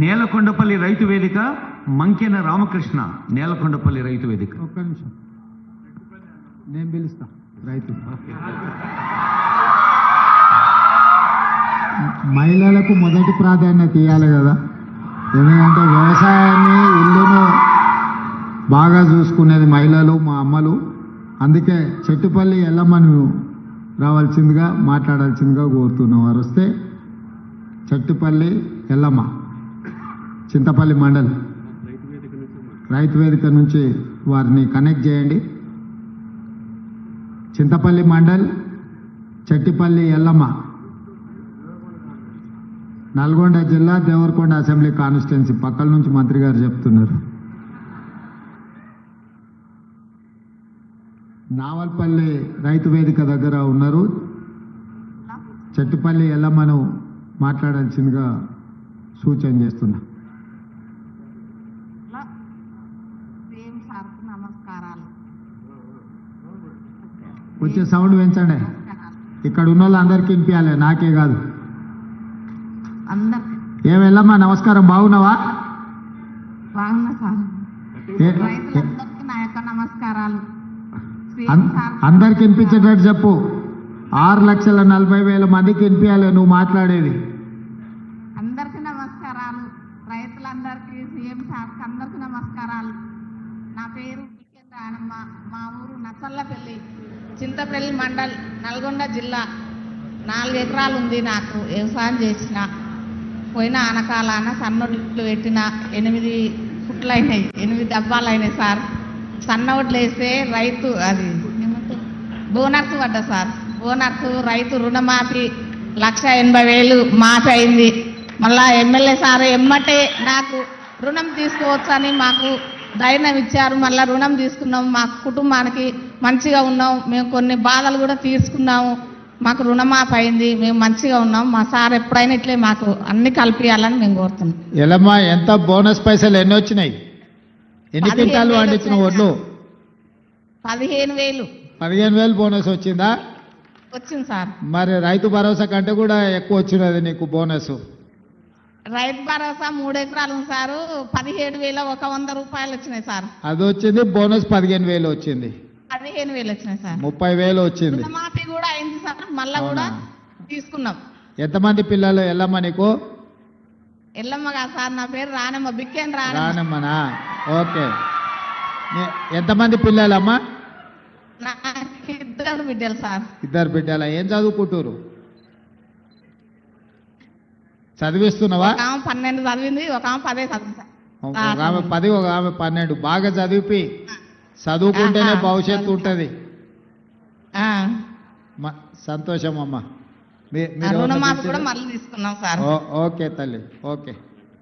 నేలకొండపల్లి రైతు వేదిక మంకెన రామకృష్ణ నేలకొండపల్లి రైతు వేదిక. ఒక్క నిమిషం నేను పిలుస్తా. రైతు మహిళలకు మొదటి ప్రాధాన్యత ఇవ్వాలి కదా, ఎందుకంటే వ్యవసాయాన్ని ఇల్లును బాగా చూసుకునేది మహిళలు, మా అమ్మలు. అందుకే చెట్టుపల్లి ఎల్లమ్మను రావాల్సిందిగా మాట్లాడాల్సిందిగా కోరుతున్నాం. వారు వస్తే చెట్టుపల్లి ఎల్లమ్మ, చింతపల్లి మండల్ రైతు వేదిక నుంచి వారిని కనెక్ట్ చేయండి. చింతపల్లి మండల్ చెట్టిపల్లి ఎల్లమ్మ, నల్గొండ జిల్లా దేవరకొండ అసెంబ్లీ కాన్స్టిట్యున్సీ. పక్కల నుంచి మంత్రి గారు చెప్తున్నారు. నావల్పల్లి రైతు వేదిక దగ్గర ఉన్నారు. చెట్టిపల్లి ఎల్లమ్మను మాట్లాడాల్సిందిగా సూచన చేస్తున్నా. వచ్చే సౌండ్ పెంచండి. ఇక్కడ ఉన్న వాళ్ళందరికీ వినిపించాలి, నాకే కాదు. ఏం వెళ్ళమ్మా, నమస్కారం, బాగున్నావా? బాగున్నా సార్. రైతులందరికీ నా యొక్క నమస్కారాలు. అందరికి వినిపించేటట్టు చెప్పు. 6,40,000 మందికి వినిపించాలి నువ్వు మాట్లాడేది. అందరికీ నమస్కారాలు. రైతులందరికీ, సీఎం సార్కి అందరికీ నమస్కారాలు. నా పేరు బికెన్ రాణమ్మ. మా ఊరు నచ్చల్లపల్లి, చింతపల్లి మండల్, నల్గొండ జిల్లా. 4 ఎకరాలు ఉంది నాకు. వ్యవసాయం చేసిన పోయిన ఆనకాలాన సన్నొడ్లు పెట్టిన 8 ఫుట్లు అయినాయి, 8 డబ్బాలు అయినాయి సార్. సన్న ఒడ్లు వేస్తే రైతు అది బోనస్ పడ్డా సార్. బోనస్ రైతు రుణమాఫీ 1,80,000 మాఫీ అయింది. మళ్ళా ఎమ్మెల్యే సార్ ఎమ్మటే నాకు రుణం తీసుకోవచ్చని మాకు ధైర్యం ఇచ్చారు. మళ్ళీ రుణం తీసుకున్నాం, మా కుటుంబానికి మంచిగా ఉన్నాం. మేము కొన్ని బాధలు కూడా తీసుకున్నాము, మాకు రుణమాఫీ అయింది, మేము మంచిగా ఉన్నాం. మా సార్ ఎప్పుడైనా ఇట్లే మాకు అన్ని కలిపియాలని మేము కోరుతున్నాం. ఎలమ్మా, ఎంత బోనస్ పైసలు ఎన్ని వచ్చినాయి? ఎన్ని క్వింటాలు పండించిన ఒడ్లు? 15,000. 15,000 బోనస్ వచ్చిందా? వచ్చింది సార్. మరి రైతు భరోసా కంటే కూడా ఎక్కువ వచ్చినది నీకు బోనస్. రైతు భరోసా 3 ఎకరాలు ఉంది సారు. 17,100 రూపాయలు వచ్చినాయి సార్. అది వచ్చింది. బోనస్ 15,000 వచ్చింది. 15,000 వచ్చినాయి సార్. 30,000 వచ్చింది. రుణమాఫీ కూడా అయింది సార్. మళ్ళా కూడా తీసుకున్నాం. ఎంతమంది పిల్లలు ఎల్లమ్మ నీకు? ఎల్లమ్మగా సార్, నా పేరు రానమ్మ, బిక్కెన్ రానమ్మనా? ఓకే. ఎంతమంది పిల్లలమ్మా? నాకు 2 బిడ్డలు సార్. 2 బిడ్డల. ఏం చదువుకుంటారు? చదివిస్తున్నావా? ఒక ఆమె 12 చదివింది, ఒక ఆమె 10 చదివింది సార్. ఒక ఆమె 10, ఒక ఆమె 12. బాగా చదివి చదువుకుంటేనే భవిష్యత్తు ఉంటుంది. సంతోషం అమ్మా. రుణమాఫీ కూడా మళ్ళీ తీసుకున్నాం సార్. ఓకే తల్లి, ఓకే,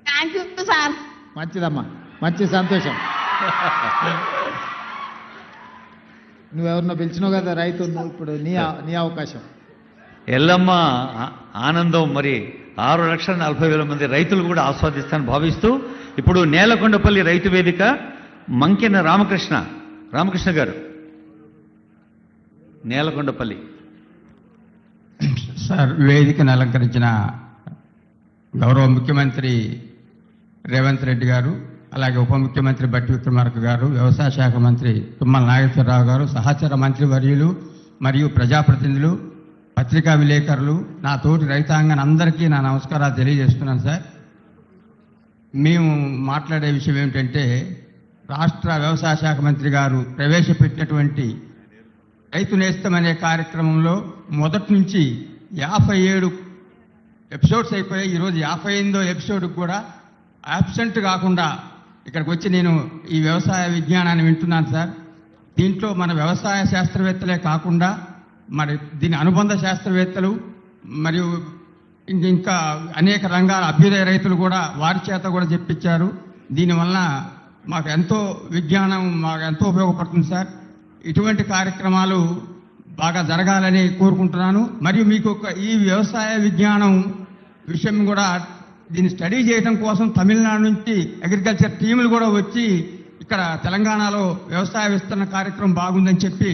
థ్యాంక్ యూ సార్. మంచిదమ్మా, మంచి సంతోషం. నువ్వెవరినో పిలిచినావు కదా రైతు, ఇప్పుడు నీ అవకాశం. ఎల్లమ్మ ఆనందం మరి 6,40,000 మంది రైతులు కూడా ఆస్వాదిస్తానని భావిస్తూ ఇప్పుడు నేలకొండపల్లి రైతు వేదిక మంకెన రామకృష్ణ గారు, నేలకొండపల్లి. సార్, వేదికను అలంకరించిన గౌరవ ముఖ్యమంత్రి రేవంత్ రెడ్డి గారు, అలాగే ఉప ముఖ్యమంత్రి బట్టి విక్రమార్క గారు, వ్యవసాయ శాఖ మంత్రి తుమ్మల నాగేశ్వరరావు గారు, సహచర మంత్రి వర్యులు మరియు ప్రజాప్రతినిధులు, పత్రికా విలేకరులు, నా తోటి రైతాంగాన్ని అందరికీ నా నమస్కారాలు తెలియజేస్తున్నాను. సార్, మేము మాట్లాడే విషయం ఏమిటంటే, రాష్ట్ర వ్యవసాయ శాఖ మంత్రి గారు ప్రవేశపెట్టినటువంటి రైతు నేస్తం అనే కార్యక్రమంలో మొదటి నుంచి 57 ఎపిసోడ్స్ అయిపోయాయి. ఈరోజు 58వ ఎపిసోడ్కి కూడా యాబ్సెంట్ కాకుండా ఇక్కడికి వచ్చి నేను ఈ వ్యవసాయ విజ్ఞానాన్ని వింటున్నాను సార్. దీంట్లో మన వ్యవసాయ శాస్త్రవేత్తలే కాకుండా మరి దీని అనుబంధ శాస్త్రవేత్తలు మరియు ఇంకా అనేక రంగాల అభ్యుదయ రైతులు కూడా వారి చేత కూడా చెప్పించారు. దీనివల్ల మాకు ఎంతో విజ్ఞానం మాకు ఎంతో ఉపయోగపడుతుంది సార్. ఇటువంటి కార్యక్రమాలు బాగా జరగాలని కోరుకుంటున్నాను. మరియు మీకు ఈ వ్యవసాయ విజ్ఞానం విషయం కూడా దీన్ని స్టడీ చేయడం కోసం తమిళనాడు నుంచి అగ్రికల్చర్ టీములు కూడా వచ్చి ఇక్కడ తెలంగాణలో వ్యవసాయ విస్తరణ కార్యక్రమం బాగుందని చెప్పి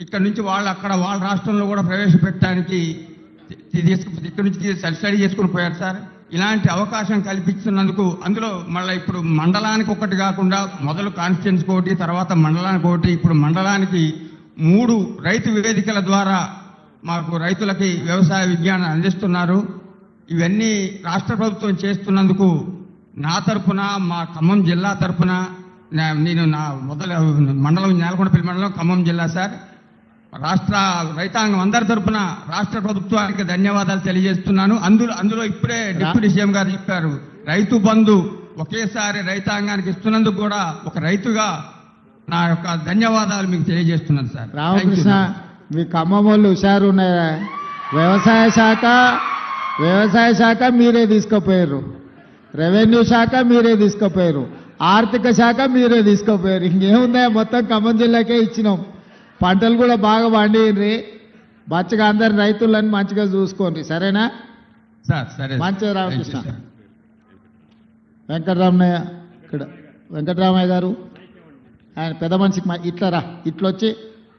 ఇక్కడ నుంచి వాళ్ళు అక్కడ వాళ్ళ రాష్ట్రంలో కూడా ప్రవేశపెట్టడానికి ఇక్కడ నుంచి స్టడీ చేసుకుని పోయారు సార్. ఇలాంటి అవకాశం కల్పిస్తున్నందుకు అందులో మళ్ళీ ఇప్పుడు మండలానికి ఒకటి కాకుండా మొదలు కాన్స్టిట్యున్సీకి ఒకటి, తర్వాత మండలానికి ఒకటి, ఇప్పుడు మండలానికి 3 రైతు వేదికల ద్వారా మాకు రైతులకి వ్యవసాయ విజ్ఞానం అందిస్తున్నారు. ఇవన్నీ రాష్ట్ర ప్రభుత్వం చేస్తున్నందుకు నా తరపున, మా ఖమ్మం జిల్లా తరపున, నేను నా మండలం నేలకొండపల్లి మండలం ఖమ్మం జిల్లా సార్, రాష్ట్ర రైతాంగం అందరి తరపున రాష్ట్ర ప్రభుత్వానికి ధన్యవాదాలు తెలియజేస్తున్నాను. అందులో ఇప్పుడే డిప్యూటీ సీఎం గారు చెప్పారు, రైతు బంధు ఒకేసారి రైతాంగానికి ఇస్తున్నందుకు కూడా ఒక రైతుగా నా యొక్క ధన్యవాదాలు మీకు తెలియజేస్తున్నాను సార్. రామకృష్ణ, మీ ఖమ్మం వాళ్ళు హుషారు ఉన్నాయా? వ్యవసాయ శాఖ మీరే తీసుకుపోయారు, రెవెన్యూ శాఖ మీరే తీసుకుపోయారు, ఆర్థిక శాఖ మీరే తీసుకుపోయారు. ఇంకేముందా, మొత్తం ఖమ్మం జిల్లాకే ఇచ్చినాం. పంటలు కూడా బాగా పండియండి, మంచిగా అందరు రైతులను మంచిగా చూసుకోండి, సరేనా సార్? సరే, మంచిగా. రామకృష్ణ, వెంకటరామయ్య ఇక్కడ, వెంకటరామయ్య గారు ఆయన పెద్ద మనిషికి ఇట్లా రా, ఇట్లొచ్చి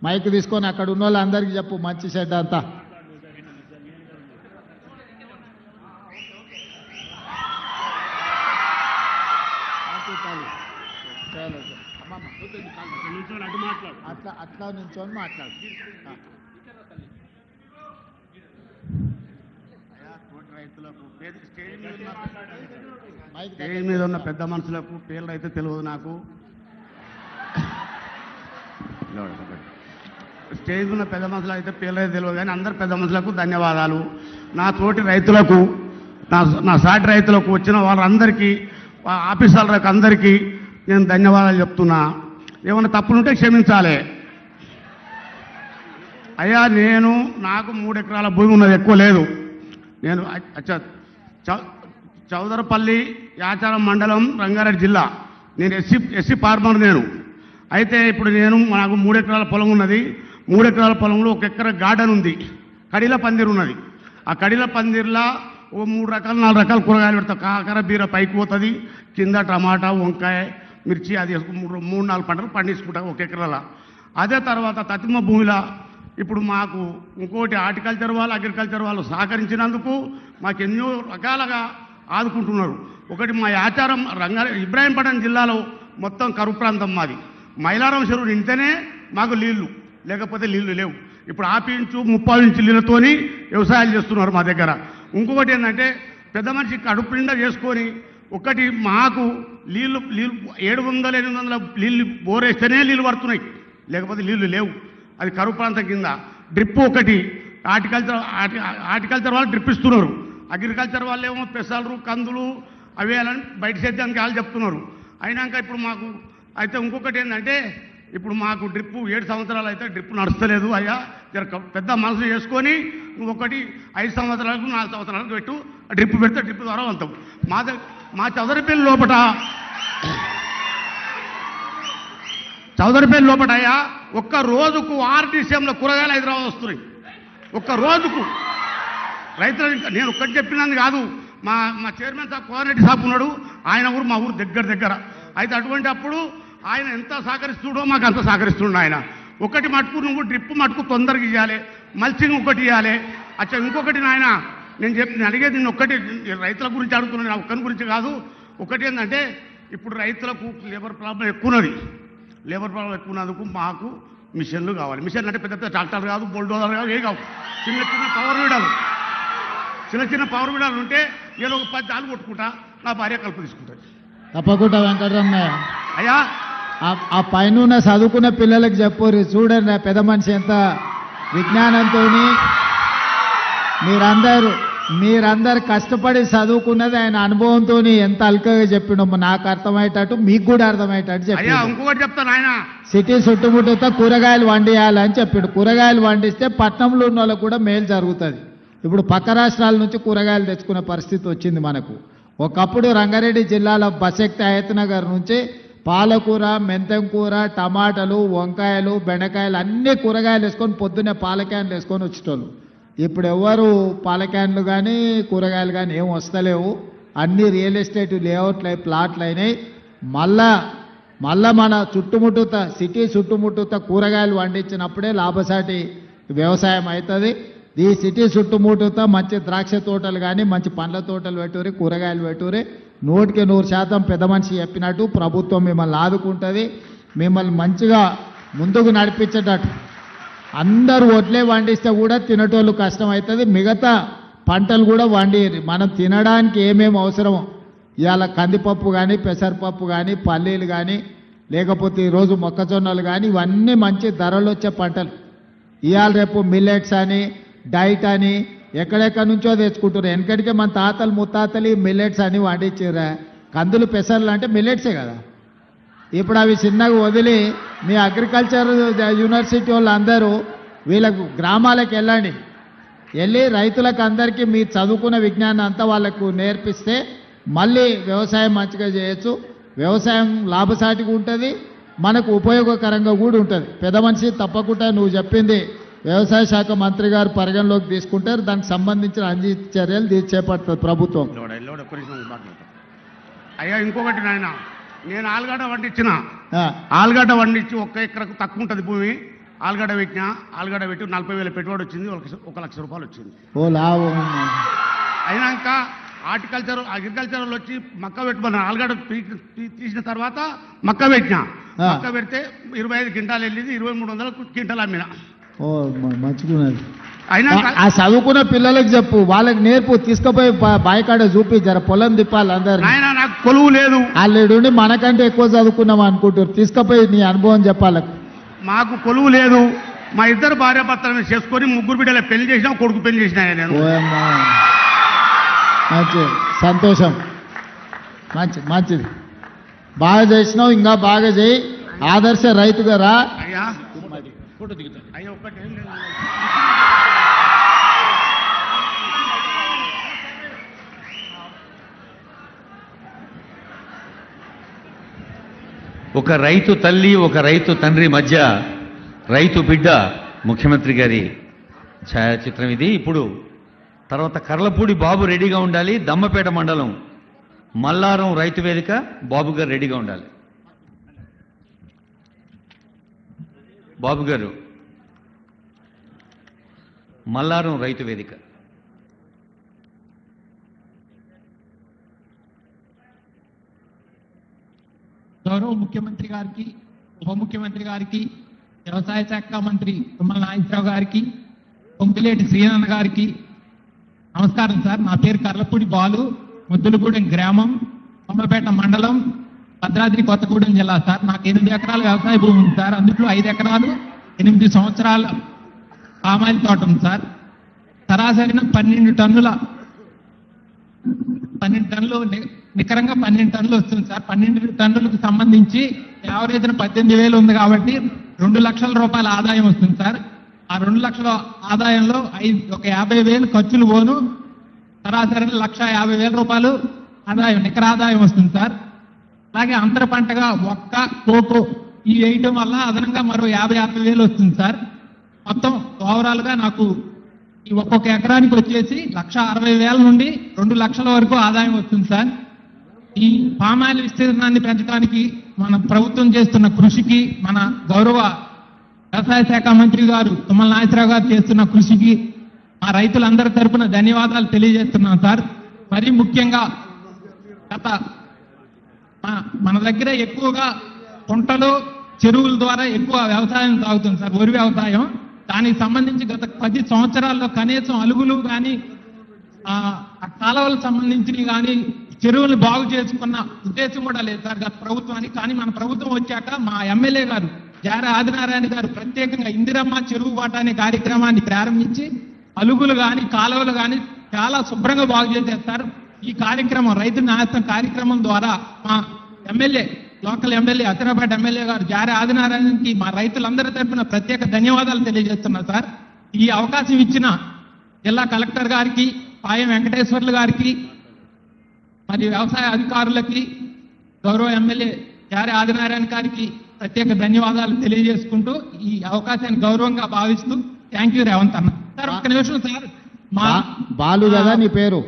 మైక్ తీసుకొని అక్కడ ఉన్న వాళ్ళందరికీ చెప్పు మంచి చెడ్డ అంతా. అట్లా నుంచొని మాట్లాడు. స్టేజ్ మీద ఉన్న పెద్ద మనుషులకు పేర్లు అయితే తెలియదు నాకు. స్టేజ్ ఉన్న పెద్ద మనుషులు అయితే పేర్లు అయితే తెలియదు, కానీ అందరు పెద్ద మనుషులకు ధన్యవాదాలు. నా తోటి రైతులకు, నా సాటి రైతులకు, వచ్చిన వాళ్ళందరికీ, ఆఫీసర్లకు అందరికీ నేను ధన్యవాదాలు చెప్తున్నా. ఏమైనా తప్పులుంటే క్షమించాలి. అయ్యా, నాకు 3 ఎకరాల భూమి ఉన్నది, ఎక్కువ లేదు. నేను చౌదరపల్లి యాచారం మండలం, రంగారెడ్డి జిల్లా. నేను ఎస్సీ ఫార్మర్. అయితే ఇప్పుడు నాకు 3 ఎకరాల పొలం ఉన్నది. 3 ఎకరాల పొలంలో 1 ఎకరా గార్డెన్ ఉంది, కడిల పందిరు ఉన్నది. ఆ కడిల పందిర్లా ఓ 3 రకాలు 4 రకాల కూరగాయలు పెడతా. కాకర బీర పైకి పోతుంది, కింద టమాటా, వంకాయ, మిర్చి, అది 3-4 పంటలు పండించుకుంటాం 1 ఎకరాల. అదే తర్వాత తతిమ భూమిలో ఇప్పుడు మాకు ఇంకోటి హార్టికల్చర్ వాళ్ళు, అగ్రికల్చర్ వాళ్ళు సహకరించినందుకు మాకు ఎన్నో రకాలుగా ఆదుకుంటున్నారు. ఒకటి మా ఆచారం ఇబ్రాహీంపట్నం జిల్లాలో మొత్తం కరువు ప్రాంతం మాది. మైలారం చెరువు నిండితేనే మాకు నీళ్లు, లేకపోతే నీళ్లు లేవు. ఇప్పుడు 1/2 ఇంచు 30 ఇంచు నీళ్ళతోని వ్యవసాయాలు చేస్తున్నారు మా దగ్గర. ఇంకొకటి ఏంటంటే పెద్ద మనిషి కడుపు నిండా చేసుకొని ఒకటి మాకు నీళ్లు 700-800 నీళ్ళు బోరేస్తేనే నీళ్ళు పడుతున్నాయి, లేకపోతే నీళ్లు లేవు. అది కరువు ప్రాంతం కింద. డ్రిప్ ఒకటి హార్టికల్చర్ వాళ్ళు డ్రిప్ ఇస్తున్నారు, అగ్రికల్చర్ వాళ్ళు ఏమో పెసలు, కందులు అవి వేయాలని బయట సేద్యానికి వాళ్ళు చెప్తున్నారు. అయినాక ఇప్పుడు మాకు అయితే ఇంకొకటి ఏంటంటే, ఇప్పుడు మాకు డ్రిప్ 7 సంవత్సరాలు అయితే డ్రిప్ నడుస్తలేదు. అయ్యా, పెద్ద మనసు చేసుకొని నువ్వు ఒకటి 5 సంవత్సరాలకు 4 సంవత్సరాలకు పెట్టు, డ్రిప్ పెడితే డ్రిప్ ద్వారా వెళ్తాం. మా చౌదరిపల్లి లోపట అయ్యా, ఒక్క రోజుకు RTCMలో కూరగాయలు హైదరాబాద్ వస్తున్నాయి. ఒక్క రోజుకు రైతులు. నేను ఒక్కటి చెప్పినది కాదు, మా చైర్మన్ సాబ్ కోదారెడ్డి సాబ్ ఉన్నాడు, ఆయన ఊరు మా ఊరు దగ్గర. అయితే అటువంటి అప్పుడు ఆయన ఎంత సహకరిస్తుండో మాకు అంత సహకరిస్తుండ ఆయన. ఒకటి మటుకు నువ్వు డ్రిప్ మటుకు తొందరగా ఇవ్వాలి, మల్చింగ్ ఒకటి ఇవ్వాలి. అచ్చా, ఇంకొకటి నాయన నేను అడిగేది నిన్ను ఒక్కటి, రైతుల గురించి అడుగుతున్నాను, నా ఒక్కరి గురించి కాదు. ఒకటి ఏంటంటే, ఇప్పుడు రైతులకు లేబర్ ప్రాబ్లం ఎక్కువన్నది. లేబర్ ప్రాబ్లం ఎక్కువన్నందుకు మాకు మిషన్లు కావాలి. మిషన్ అంటే పెద్ద పెద్ద ట్రాక్టర్ కాదు, బుల్డోజర్ కాదు, ఏ కావు, చిన్న చిన్న పవర్ వీడాలు ఉంటే ఏదో ఒక 10 దాలు కొట్టుకుంటా, నా భార్య కలుపు తీసుకుంటుంది. తప్పకుండా వెంకటరమయ్య అయ్యా, ఆ పైన చదువుకున్న పిల్లలకు చెప్పరు, చూడండి పెద్ద మనిషి ఎంత విజ్ఞానంతో. మీరందరు కష్టపడి చదువుకున్నది ఆయన అనుభవంతో ఎంత అల్కగా చెప్పినమ్మా, నాకు అర్థమయ్యేటట్టు మీకు కూడా అర్థమయ్యేటట్టు చెప్పి. ఇంకొకటి చెప్తాను, ఆయన సిటీ చుట్టుముట్టుతో కూరగాయలు వండియాలని చెప్పాడు. కూరగాయలు వండిస్తే పట్టణంలో ఉన్న వాళ్ళకు కూడా మేలు జరుగుతుంది. ఇప్పుడు పక్క రాష్ట్రాల నుంచి కూరగాయలు తెచ్చుకునే పరిస్థితి వచ్చింది మనకు. ఒకప్పుడు రంగారెడ్డి జిల్లాలో బసెక్తి హయత్నగర్ నుంచి పాలకూర, మెంతం కూర, టమాటాలు, వంకాయలు, బెండకాయలు అన్ని కూరగాయలు వేసుకొని పొద్దున్నే పాల క్యాన్లు వేసుకొని వచ్చేటోళ్ళు. ఇప్పుడు ఎవరు పాల క్యాన్లు కానీ కూరగాయలు కానీ ఏం వస్తలేవు. అన్ని రియల్ ఎస్టేట్ లేఅవుట్లు ప్లాట్లు అయినాయి. మళ్ళా మన సిటీ చుట్టుముట్టుత కూరగాయలు పండించినప్పుడే లాభసాటి వ్యవసాయం అవుతుంది. ఈ సిటీ చుట్టుముట్టుతో మంచి ద్రాక్ష తోటలు కానీ మంచి పండ్ల తోటలు పెట్టుర్రి, కూరగాయలు పెట్టుర్రి. 100% పెద్ద మనిషి చెప్పినట్టు ప్రభుత్వం మిమ్మల్ని ఆదుకుంటుంది, మిమ్మల్ని మంచిగా ముందుకు నడిపించేటట్టు. అందరూ వడ్లే వండిస్తే కూడా తినేటోళ్ళు కష్టం అవుతుంది. మిగతా పంటలు కూడా వండి మనం తినడానికి ఏమేమి అవసరమో ఇవాళ కందిపప్పు కానీ, పెసరపప్పు కానీ, పల్లీలు కానీ, లేకపోతే ఈరోజు మొక్కజొన్నలు కానీ, ఇవన్నీ మంచి ధరలు వచ్చే పంటలు. ఇవాళ రేపు మిల్లెట్స్ అని, డైట్ అని ఎక్కడెక్కడి నుంచో తెచ్చుకుంటారు. వెనకటికే మన తాతలు ముత్తాతలు మిల్లెట్స్ అని వండించారా. కందులు పెసర్లు అంటే మిల్లెట్సే కదా. ఇప్పుడు అవి చిన్నగా వదిలి మీ అగ్రికల్చర్ యూనివర్సిటీ వాళ్ళు అందరూ వీళ్ళకు గ్రామాలకు వెళ్ళి రైతులకు అందరికీ మీ చదువుకున్న విజ్ఞానం అంతా వాళ్ళకు నేర్పిస్తే మళ్ళీ వ్యవసాయం మంచిగా చేయొచ్చు. వ్యవసాయం లాభసాటిగా ఉంటుంది, మనకు ఉపయోగకరంగా కూడా ఉంటుంది. పెద్ద మనిషి తప్పకుండా నువ్వు చెప్పింది వ్యవసాయ శాఖ మంత్రి గారు పరిగణలోకి తీసుకుంటారు. దానికి సంబంధించిన అన్ని చర్యలు చేపడుతుంది ప్రభుత్వం. అయ్యా ఇంకొకటి నాయన, నేను ఆలుగడ్డ వండించిన, ఆలుగడ్డ వండించి 1 ఎకరకు తక్కువ ఉంటుంది భూమి, ఆలుగడ్డ పెట్టినా, ఆలుగడ్డ పెట్టి 40,000 పెట్టుబడి వచ్చింది, 1 లక్ష రూపాయలు వచ్చింది. ఓ లాభం. అయినాక అగ్రికల్చర్ వచ్చి మక్క పెట్టుకున్నాను. ఆలుగడ్డ తీసిన తర్వాత మక్క పెట్టినా, మక్క పెడితే 25 క్వింటాలు వెళ్ళింది, 2300 క్వింటాలు అమ్మిన. ఓ మంచిగున్నది. అయినా ఆ చదువుకున్న పిల్లలకు చెప్పు, వాళ్ళకి నేర్పు, తీసుకుపోయి బాయికాడ చూపి జర పొలం తిప్పాలి అందరు. ఆయన నాకు కొలువు లేదు, వాళ్ళుండి మనకంటే ఎక్కువ చదువుకున్నాం అనుకుంటారు. తీసుకుపోయి నీ అనుభవం చెప్పాలి. మాకు కొలువు లేదు. మా ఇద్దరు భార్యాభర్తలను చేసుకొని 3 బిడ్డల పెళ్లి చేసినా, కొడుకు పెళ్లి చేసినా నేను. మంచి సంతోషం, మంచిది. బాగా చేసినావు, ఇంకా బాగా చేయి. ఆదర్శ రైతుగా రా. అయ్యా అయ్యా ఒక్కటి ఏం లేదు. ఒక రైతు తల్లి, ఒక రైతు తండ్రి మధ్య రైతు బిడ్డ ముఖ్యమంత్రి గారి ఛాయాచిత్రం ఇది. ఇప్పుడు తర్వాత కర్లపూడి బాబు రెడీగా ఉండాలి. దమ్మపేట మండలం మల్లారం రైతు వేదిక బాబు గారు రెడీగా ఉండాలి. బాబు గారు మల్లారం రైతు వేదిక. గౌరవ ముఖ్యమంత్రి గారికి, ఉప ముఖ్యమంత్రి గారికి, వ్యవసాయ శాఖ మంత్రి తుమ్మల నాగేశ్వరరావు గారికి, పొంగులేటి శ్రీనారాయణ గారికి నమస్కారం సార్. నా పేరు కర్లపూడి బాలు, ముద్దులగూడెం గ్రామం, కొమ్మపేట మండలం, భద్రాద్రి కొత్తగూడెం జిల్లా సార్. నాకు 8 ఎకరాల వ్యవసాయ భూమి ఉంది సార్. అందులో 5 ఎకరాలు 8 సంవత్సరాల పామాయిల్ తోట ఉంది సార్. సరాసరిన 12 టన్నులు నికరంగా 12 టన్నులు వస్తుంది సార్. 12 టన్నులకు సంబంధించి యావరేజ్న 18,000 ఉంది కాబట్టి 2 లక్షల రూపాయల ఆదాయం వస్తుంది సార్. ఆ 2 లక్షల ఆదాయంలో 50,000 ఖర్చులు పోను, సరాసరి 1,50,000 రూపాయలు ఆదాయం, నికర ఆదాయం వస్తుంది సార్. అలాగే అంతర పంటగా ఒక్క కోకో ఈ వేయటం వల్ల అదనంగా మరో 50,000 వస్తుంది సార్. మొత్తం ఓవరాల్గా నాకు ఈ ఒక్కొక్క ఎకరానికి వచ్చేసి 1,60,000 నుండి 2 లక్షల వరకు ఆదాయం వస్తుంది సార్. ఈ పామాయిల్ విస్తీర్ణాన్ని పెంచడానికి మన ప్రభుత్వం చేస్తున్న కృషికి, మన గౌరవ వ్యవసాయ శాఖ మంత్రి గారు తుమ్మల నాగేశ్వరరావు గారు చేస్తున్న కృషికి మా రైతులందరి తరపున ధన్యవాదాలు తెలియజేస్తున్నాం సార్. మరీ ముఖ్యంగా మన దగ్గర ఎక్కువగా కుంటలు, చెరువుల ద్వారా ఎక్కువ వ్యవసాయం సాగుతుంది సార్, వరి వ్యవసాయం. దానికి సంబంధించి గత 10 సంవత్సరాల్లో కనీసం అలుగులు కానీ, ఆ కాలువలకు సంబంధించినవి కానీ, చెరువులు బాగు చేసుకున్న ఉద్దేశం కూడా లేదు సార్ గత ప్రభుత్వానికి. కానీ మన ప్రభుత్వం వచ్చాక మా ఎమ్మెల్యే గారు జార ఆదినారాయణ గారు ప్రత్యేకంగా ఇందిరమ్మ చెరువు బాట అనే కార్యక్రమాన్ని ప్రారంభించి అలుగులు కానీ, కాలువలు కానీ చాలా శుభ్రంగా బాగు చేసేస్తారు. ఈ కార్యక్రమం రైతు నాయకత్వం కార్యక్రమం ద్వారా మా ఎమ్మెల్యే, లోకల్ ఎమ్మెల్యే, అతనపేట ఎమ్మెల్యే గారు జార ఆదినారాయణకి మా రైతులందరి తరఫున ప్రత్యేక ధన్యవాదాలు తెలియజేస్తున్నా సార్. ఈ అవకాశం ఇచ్చిన జిల్లా కలెక్టర్ గారికి, పాయం వెంకటేశ్వర్లు గారికి, మరియు వ్యవసాయ అధికారులకి, గౌరవ ఎమ్మెల్యే జార ఆదినారాయణ గారికి ప్రత్యేక ధన్యవాదాలు తెలియజేసుకుంటూ ఈ అవకాశాన్ని గౌరవంగా భావిస్తూ థ్యాంక్ యూ రేవంత్ అన్న. సార్ ఒక్క నిమిషం సార్. బాలు కదా నీ పేరు?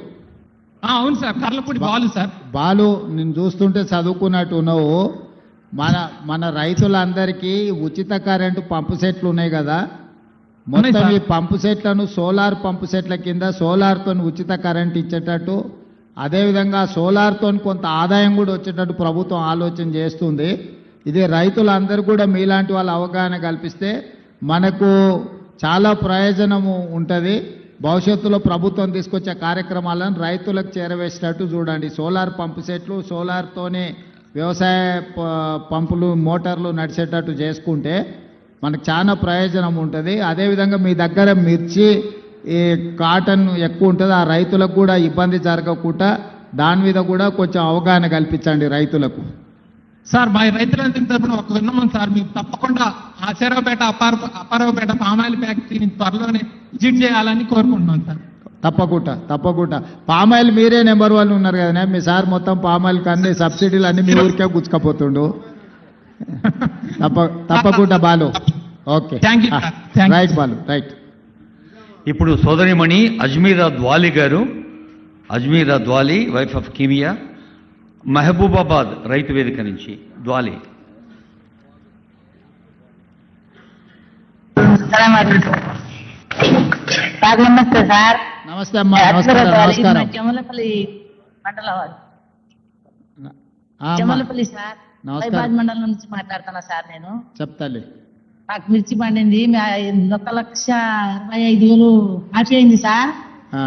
అవును సార్, కర్లపూడి బాలు సార్. బాలు, నేను చూస్తుంటే చదువుకున్నట్టు ఉన్నావు. మన రైతులందరికీ ఉచిత కరెంటు పంపు సెట్లు ఉన్నాయి కదా, మొత్తం సార్. ఈ పంపు సెట్లను సోలార్ పంపు సెట్ల కింద సోలార్తో ఉచిత కరెంట్ ఇచ్చేటట్టు, అదేవిధంగా సోలార్తో కొంత ఆదాయం కూడా వచ్చేటట్టు ప్రభుత్వం ఆలోచన చేస్తుంది. ఇది రైతులందరూ కూడా మీలాంటి వాళ్ళ అవగాహన కల్పిస్తే మనకు చాలా ప్రయోజనము ఉంటుంది. భవిష్యత్తులో ప్రభుత్వం తీసుకొచ్చే కార్యక్రమాలను రైతులకు చేరవేసేటట్టు చూడండి. సోలార్ పంపు సెట్లు, సోలార్తోనే వ్యవసాయ పంపులు, మోటార్లు నడిచేటట్టు చేసుకుంటే మనకు చాలా ప్రయోజనం ఉంటుంది. అదేవిధంగా మీ దగ్గర మిర్చి, ఈ కాటన్ ఎక్కువ ఉంటుంది, ఆ రైతులకు కూడా ఇబ్బంది జరగకుండా దాని మీద కూడా కొంచెం అవగాహన కల్పించండి రైతులకు. సార్ మా రైతులందరి తరపున ఒక విన్నమం సార్, మీరు తప్పకుండా ఆచారావుపేట అప్పారావుపేట పామాయిల్ ఫ్యాక్టరీని త్వరలోనే విజిట్ చేయాలని కోరుకుంటున్నాం సార్. తప్పకుండా పామాయిల్ మీరే నెంబర్ 1 ఉన్నారు కదా, మీ సార్ మొత్తం పామాయిల్కి అన్ని సబ్సిడీలు అన్ని మీ ఊరికే గుచ్చుకపోతుండు. తప్పకుండా Balu. Okay, thank you sir. Thank you. Right Balu, right. ఇప్పుడు సోదరిమణి అజ్మీరా ద్వాలి గారు, అజ్మీరా ద్వాలి, వైఫ్ ఆఫ్ కిమియా, మహబూబాబాద్ రైతు వేదిక నుంచి. ద్వాలి. సార్ నమస్తే సార్. నమస్తే అమ్మా. నమస్కారం. చెమలపల్లి మండలం, ఆ అమ్మా, చెమలపల్లి సార్, నమస్కారం. వైబాద్ మండలం నుంచి మాట్లాడుతున్నా సార్. నేను చెప్తాలే. నాకు మిర్చి పండింది 1,60,65,000 మాఫీ సార్. ఆ,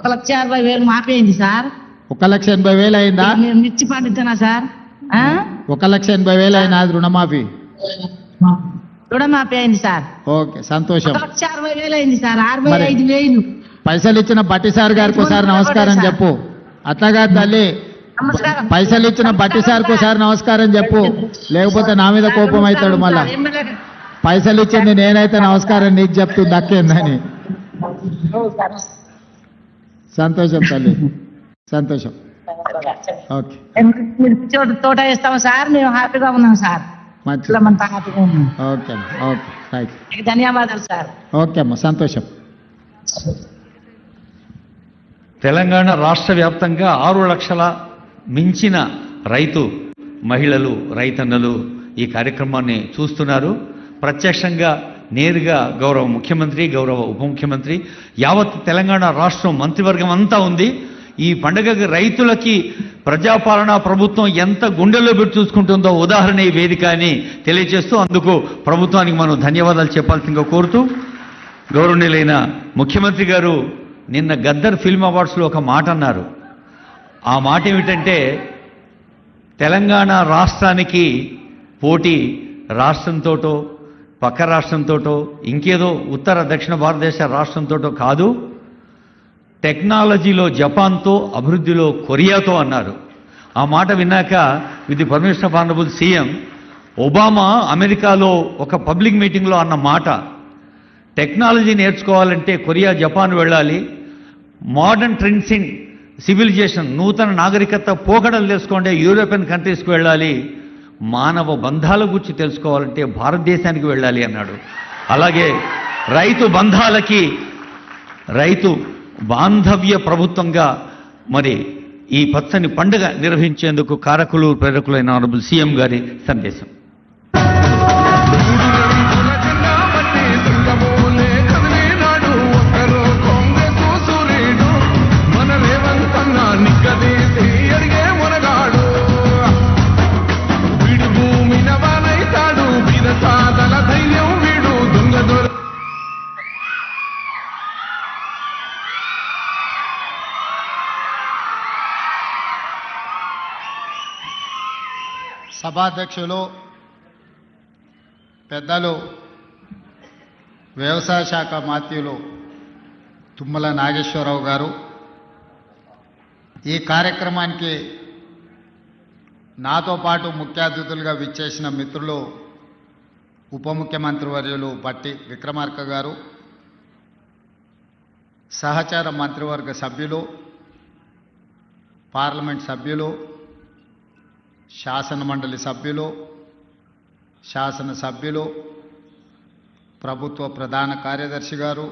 1,60,60,000 మాఫీ సార్. 1,80,000 అయిందా? నేను మిర్చి పండిస్తున్నా సార్. 1,80,000 అయినా రుణమాఫీ? రుణమాఫీ అయింది సార్. ఓకే, సంతోషం. 1,60,000 అయింది సార్. 65,000 పైసలు ఇచ్చిన బట్టి సార్ గారికి ఒకసారి నమస్కారం చెప్పు. అట్లాగా తల్లి, నమస్కారం. పైసలు ఇచ్చిన బట్టి సార్కి ఒకసారి నమస్కారం చెప్పు, లేకపోతే నా మీద కోపం అవుతాడు మళ్ళా. పైసలు ఇచ్చింది నేనైతే నమస్కారం నీకు చెప్తుంది అక్కేందని. సంతోషం తల్లి, సంతోషం. ఓకే, మిర్చి తోట వేస్తాము సార్. మేము హ్యాపీగా ఉన్నాం సార్. మంచి. పిల్లమంతా హ్యాపీగా ఉన్నాం. ఓకే అమ్మా, ఓకే, రైట్. మీకు ధన్యవాదాలు సార్. ఓకే అమ్మా, సంతోషం. తెలంగాణ రాష్ట్ర వ్యాప్తంగా 6 లక్షల మించిన రైతు మహిళలు, రైతన్నలు ఈ కార్యక్రమాన్ని చూస్తున్నారు. ప్రత్యక్షంగా నేరుగా గౌరవ ముఖ్యమంత్రి, గౌరవ ఉప ముఖ్యమంత్రి, యావత్ తెలంగాణ రాష్ట్రం మంత్రివర్గం అంతా ఉంది. ఈ పండుగకి రైతులకి ప్రజాపాలన ప్రభుత్వం ఎంత గుండెల్లో పెట్టి చూసుకుంటుందో ఉదాహరణ ఈ వేదిక అని తెలియజేస్తూ, అందుకు ప్రభుత్వానికి మనం ధన్యవాదాలు చెప్పాల్సిందిగా కోరుతూ, గౌరవనీయులైన ముఖ్యమంత్రి గారు నిన్న గద్దర్ ఫిల్మ్ అవార్డ్స్లో ఒక మాట అన్నారు. ఆ మాట ఏమిటంటే, తెలంగాణ రాష్ట్రానికి పోటీ రాష్ట్రంతోటో, పక్క రాష్ట్రంతోటో, ఇంకేదో ఉత్తర దక్షిణ భారతదేశ రాష్ట్రంతోటో కాదు, టెక్నాలజీలో జపాన్తో, అభివృద్ధిలో కొరియాతో అన్నారు. ఆ మాట విన్నాక, with the permission of honourable CM, Obama అమెరికాలో ఒక పబ్లిక్ మీటింగ్లో అన్న మాట, టెక్నాలజీ నేర్చుకోవాలంటే కొరియా, జపాన్ వెళ్ళాలి, మోడర్న్ ట్రెండ్స్ ఇన్ సివిలైజేషన్, నూతన నాగరికత పోకడలు తెలుసుకోండి యూరోపియన్ కంట్రీస్కి వెళ్ళాలి, మానవ బంధాల గురించి తెలుసుకోవాలంటే భారతదేశానికి వెళ్ళాలి అన్నాడు. అలాగే రైతు బంధాలకి, రైతు బాంధవ్య ప్రభుత్వంగా మరి ఈ పచ్చని పండుగ నిర్వహించేందుకు కారకులు, ప్రేరకులైన ఆనరబుల్ సీఎం గారి సందేశం. సభాధ్యక్షులు, పెద్దలు, వ్యవసాయ శాఖ మాత్యులు తుమ్మల నాగేశ్వరరావు గారు, ఈ కార్యక్రమానికి నాతో పాటు ముఖ్య అతిథులుగా విచ్చేసిన మిత్రులు ఉప ముఖ్యమంత్రి వర్యులు బట్టి విక్రమార్క గారు, సహచార మంత్రివర్గ సభ్యులు, పార్లమెంట్ సభ్యులు, శాసన మండలి సభ్యులు, శాసనసభ్యులు, ప్రభుత్వ ప్రధాన కార్యదర్శి గారు,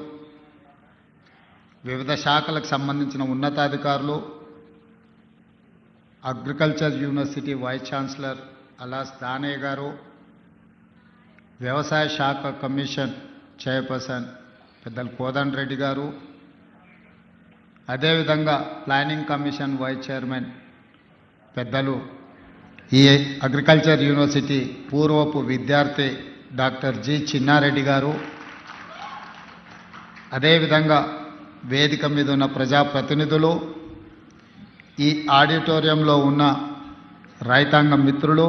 వివిధ శాఖలకు సంబంధించిన ఉన్నతాధికారులు, agriculture university vice chancellor అలాస్ Danayya గారు, వ్యవసాయ శాఖ కమిషన్ చైర్పర్సన్ పెద్దలు కోదండ రెడ్డి గారు, అదేవిధంగా ప్లానింగ్ కమిషన్ వైస్ చైర్మన్ పెద్దలు ఈ అగ్రికల్చర్ యూనివర్సిటీ పూర్వపు విద్యార్థి డాక్టర్ జి చిన్నారెడ్డి గారు, అదేవిధంగా వేదిక మీద ఉన్న ప్రజాప్రతినిధులు, ఈ ఆడిటోరియంలో ఉన్న రైతాంగ మిత్రులు,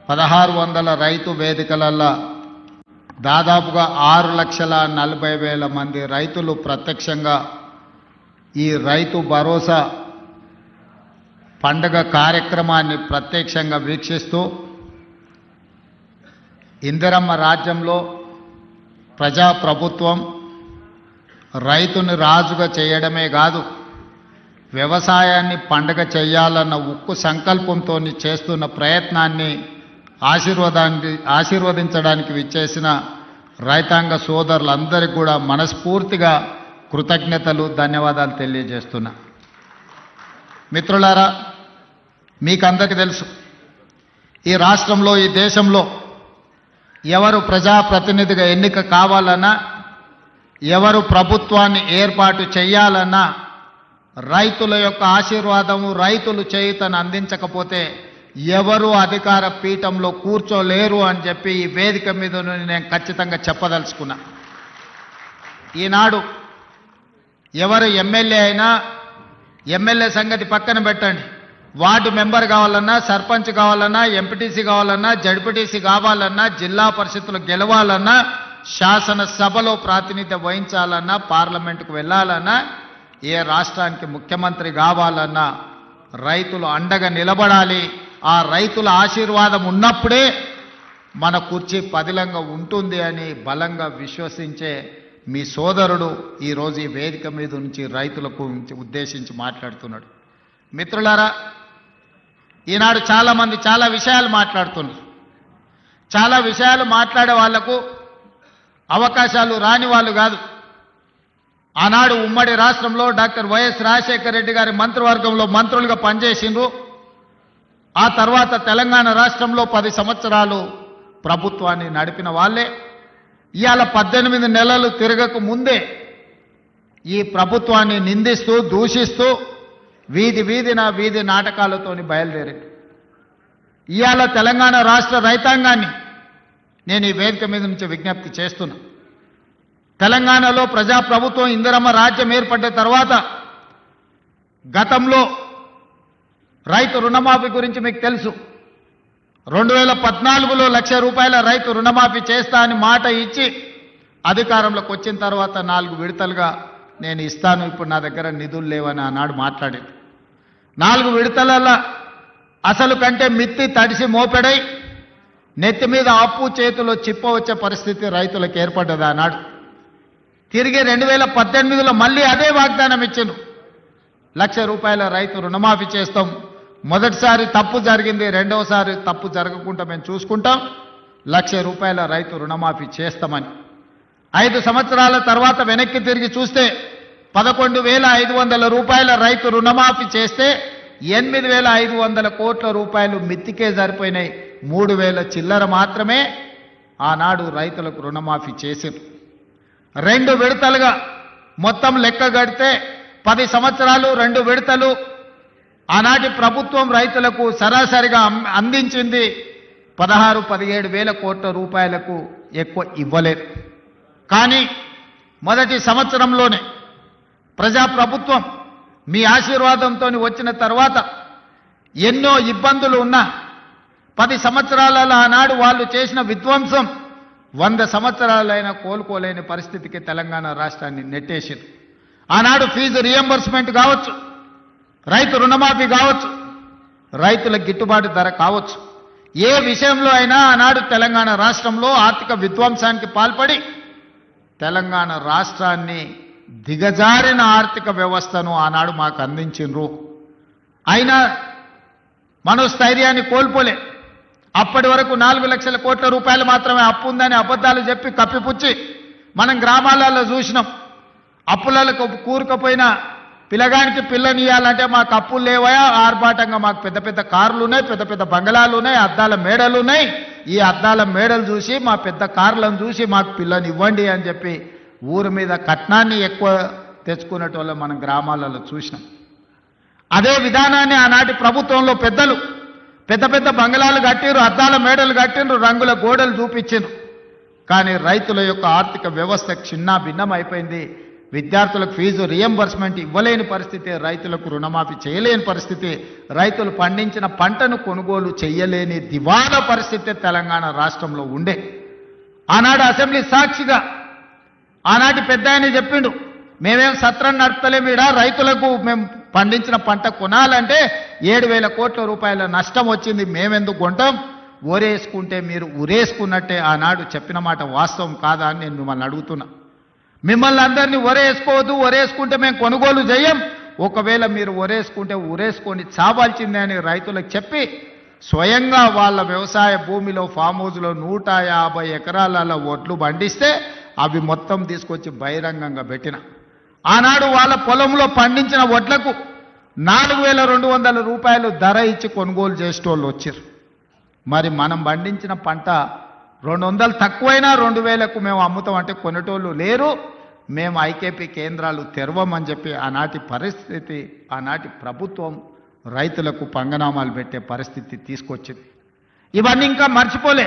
1600 రైతు వేదికలల్లో దాదాపుగా 6,40,000 మంది రైతులు ప్రత్యక్షంగా ఈ రైతు భరోసా పండుగ కార్యక్రమాన్ని ప్రత్యక్షంగా వీక్షిస్తూ ఇందిరమ్మ రాజ్యంలో ప్రజాప్రభుత్వం రైతుని రాజుగా చేయడమే కాదు, వ్యవసాయాన్ని పండగ చేయాలన్న ఉక్కు సంకల్పంతో చేస్తున్న ప్రయత్నాన్ని ఆశీర్వదించడానికి విచ్చేసిన రైతాంగ సోదరులందరికీ కూడా మనస్ఫూర్తిగా కృతజ్ఞతలు, ధన్యవాదాలు తెలియజేస్తున్నా. మిత్రులారా, మీకందరికీ తెలుసు, ఈ రాష్ట్రంలో, ఈ దేశంలో ఎవరు ప్రజాప్రతినిధిగా ఎన్నిక కావాలన్నా, ఎవరు ప్రభుత్వాన్ని ఏర్పాటు చేయాలన్నా రైతుల యొక్క ఆశీర్వాదము, రైతులు చేయుతను అందించకపోతే ఎవరు అధికార పీఠంలో కూర్చోలేరు అని చెప్పి ఈ వేదిక మీద నేను ఖచ్చితంగా చెప్పదలుచుకున్నా. ఈనాడు ఎవరు ఎమ్మెల్యే అయినా, ఎమ్మెల్యే సంగతి పక్కన పెట్టండి, వార్డు మెంబర్ కావాలన్నా, సర్పంచ్ కావాలన్నా, ఎంపీటీసీ కావాలన్నా, జడ్పీటీసీ కావాలన్నా, జిల్లా పరిషత్తులు గెలవాలన్నా, శాసనసభలో ప్రాతినిధ్యం వహించాలన్నా, పార్లమెంటుకు వెళ్ళాలన్నా, ఏ రాష్ట్రానికి ముఖ్యమంత్రి కావాలన్నా రైతులు అండగా నిలబడాలి. ఆ రైతుల ఆశీర్వాదం ఉన్నప్పుడే మన కుర్చీ పదిలంగా ఉంటుంది అని బలంగా విశ్వసించే మీ సోదరుడు ఈరోజు ఈ వేదిక మీద నుంచి రైతులకు ఉద్దేశించి మాట్లాడుతున్నాడు. మిత్రులారా, ఈనాడు చాలామంది చాలా విషయాలు మాట్లాడుతున్నారు. చాలా విషయాలు మాట్లాడే వాళ్లకు అవకాశాలు రాని వాళ్ళు కాదు. ఆనాడు ఉమ్మడి రాష్ట్రంలో డాక్టర్ వైఎస్ రాజశేఖర రెడ్డి గారి మంత్రివర్గంలో మంత్రులుగా పనిచేసిండ్రు. ఆ తర్వాత తెలంగాణ రాష్ట్రంలో 10 సంవత్సరాలు ప్రభుత్వాన్ని నడిపిన వాళ్ళే ఇవాళ 18 నెలలు తిరగక ముందే ఈ ప్రభుత్వాన్ని నిందిస్తూ, దూషిస్తూ వీధి నాటకాలతోని బయలుదేరారు. ఇవాళ తెలంగాణ రాష్ట్ర రైతాంగాన్ని నేను ఈ వేదిక మీద నుంచి విజ్ఞప్తి చేస్తున్నా. తెలంగాణలో ప్రజాప్రభుత్వం, ఇందిరమ్మ రాజ్యం ఏర్పడ్డ తర్వాత గతంలో రైతు రుణమాఫీ గురించి మీకు తెలుసు. 2014లో ₹1,00,000 రైతు రుణమాఫీ చేస్తా అని మాట ఇచ్చి అధికారంలోకి వచ్చిన తర్వాత 4 విడతలుగా నేను ఇస్తాను, ఇప్పుడు నా దగ్గర నిధులు లేవని ఆనాడు మాట్లాడాడు. 4 విడతలలో అసలు కంటే మిత్తి తడిసి మోపెడై నెత్తి మీద అప్పు, చేతిలో చిప్ప వచ్చే పరిస్థితి రైతులకు ఏర్పడ్డది ఆనాడు. తిరిగి 2018లో మళ్ళీ అదే వాగ్దానం ఇచ్చిండ్రు, ₹1,00,000 రైతు రుణమాఫీ చేస్తాం. మొదటిసారి తప్పు జరిగింది, రెండవసారి తప్పు జరగకుండా మేము చూసుకుంటాం, ₹1,00,000 రైతు రుణమాఫీ చేస్తామని. 5 సంవత్సరాల తర్వాత వెనక్కి తిరిగి చూస్తే ₹11,500 రైతు రుణమాఫీ చేస్తే 8,500 కోట్ల రూపాయలు మిత్తికే సరిపోయినాయి. 3,000 చిల్లర మాత్రమే ఆనాడు రైతులకు రుణమాఫీ చేశారు. 2 విడతలుగా మొత్తం లెక్క గడితే 10 సంవత్సరాలు 2 విడతలు ఆనాటి ప్రభుత్వం రైతులకు సరాసరిగా అందించింది 16-17 వేల కోట్ల రూపాయలకు ఎక్కువ ఇవ్వలేదు. కానీ మొదటి సంవత్సరంలోనే ప్రజాప్రభుత్వం మీ ఆశీర్వాదంతో వచ్చిన తర్వాత ఎన్నో ఇబ్బందులు ఉన్నా 10 సంవత్సరాలలో ఆనాడు వాళ్ళు చేసిన విధ్వంసం 100 సంవత్సరాలైనా కోలుకోలేని పరిస్థితికి తెలంగాణ రాష్ట్రాన్ని నెట్టేసింది. ఆనాడు ఫీజు రియంబర్స్మెంట్ కావచ్చు, రైతు రుణమాఫీ కావచ్చు, రైతుల గిట్టుబాటు ధర కావచ్చు, ఏ విషయంలో అయినా ఆనాడు తెలంగాణ రాష్ట్రంలో ఆర్థిక విధ్వంసానికి పాల్పడి తెలంగాణ రాష్ట్రాన్ని దిగజారిన ఆర్థిక వ్యవస్థను ఆనాడు మాకు అందించిండ్రు. అయినా మనోస్థైర్యాన్ని కోల్పోలే. అప్పటి వరకు 4 లక్షల కోట్ల రూపాయలు మాత్రమే అప్పు ఉందని అబద్ధాలు చెప్పి కప్పిపుచ్చి మనం గ్రామాలలో చూసినాం. అప్పులకు కూరుకుపోయిన పిల్లగానికి పిల్లనియాలంటే మాకు అప్పులు లేవయా, ఆర్భాటంగా మాకు పెద్ద పెద్ద కార్లు ఉన్నాయి, పెద్ద పెద్ద బంగళాలు ఉన్నాయి, అద్దాల మేడలు ఉన్నాయి. ఈ అద్దాల మేడలు చూసి మా పెద్ద కార్లను చూసి మాకు పిల్లని ఇవ్వండి అని చెప్పి ఊరి మీద కట్నాన్ని ఎక్కువ తెచ్చుకునేటోళ్ళు మనం గ్రామాలలో చూసినాం. అదే విధానాన్ని ఆనాటి ప్రభుత్వంలో పెద్దలు పెద్ద పెద్ద బంగళాలు కట్టిరు, అద్దాల మేడలు కట్టిండ్రు, రంగుల గోడలు చూపించిండ్రు. కానీ రైతుల యొక్క ఆర్థిక వ్యవస్థ చిన్న భిన్నం అయిపోయింది. విద్యార్థులకు ఫీజు రియంబర్స్మెంట్ ఇవ్వలేని పరిస్థితి, రైతులకు రుణమాఫీ చేయలేని పరిస్థితి, రైతులు పండించిన పంటను కొనుగోలు చేయలేని దివాలా పరిస్థితి తెలంగాణ రాష్ట్రంలో ఉండే. ఆనాడు అసెంబ్లీ సాక్షిగా ఆనాటి పెద్ద ఆయన చెప్పిండు, మేమేం సత్రం నడపలేము, ఈడ రైతులకు మేము పండించిన పంట కొనాలంటే 7,000 కోట్ల రూపాయల నష్టం వచ్చింది, మేమెందుకు కొంటాం, ఊరేసుకుంటే మీరు ఊరేసుకున్నట్టే. ఆనాడు చెప్పిన మాట వాస్తవం కాదా అని నేను మిమ్మల్ని అడుగుతున్నా. మిమ్మల్ని అందరినీ ఒరేసుకోవద్దు, ఒరేసుకుంటే మేము కొనుగోలు చేయం, ఒకవేళ మీరు ఒరేసుకుంటే ఊరేసుకొని చావాల్సిందే అని రైతులకు చెప్పి స్వయంగా వాళ్ళ వ్యవసాయ భూమిలో ఫామ్ హౌస్లో 150 ఎకరాల ఒడ్లు పండిస్తే అవి మొత్తం తీసుకొచ్చి బహిరంగంగా పెట్టిన. ఆనాడు వాళ్ళ పొలంలో పండించిన వడ్లకు 4,200 రూపాయలు ధర ఇచ్చి కొనుగోలు చేసేటోళ్ళు వచ్చారు. మరి మనం పండించిన పంట 200 తక్కువైనా 2,000కు మేము అమ్ముతాం అంటే కొనేటోళ్ళు లేరు. మేము ఐకేపీ కేంద్రాలు తెరవమని చెప్పి ఆనాటి పరిస్థితి, ఆనాటి ప్రభుత్వం రైతులకు పంగనామాలు పెట్టే పరిస్థితి తీసుకొచ్చింది. ఇవన్నీ ఇంకా మర్చిపోలే,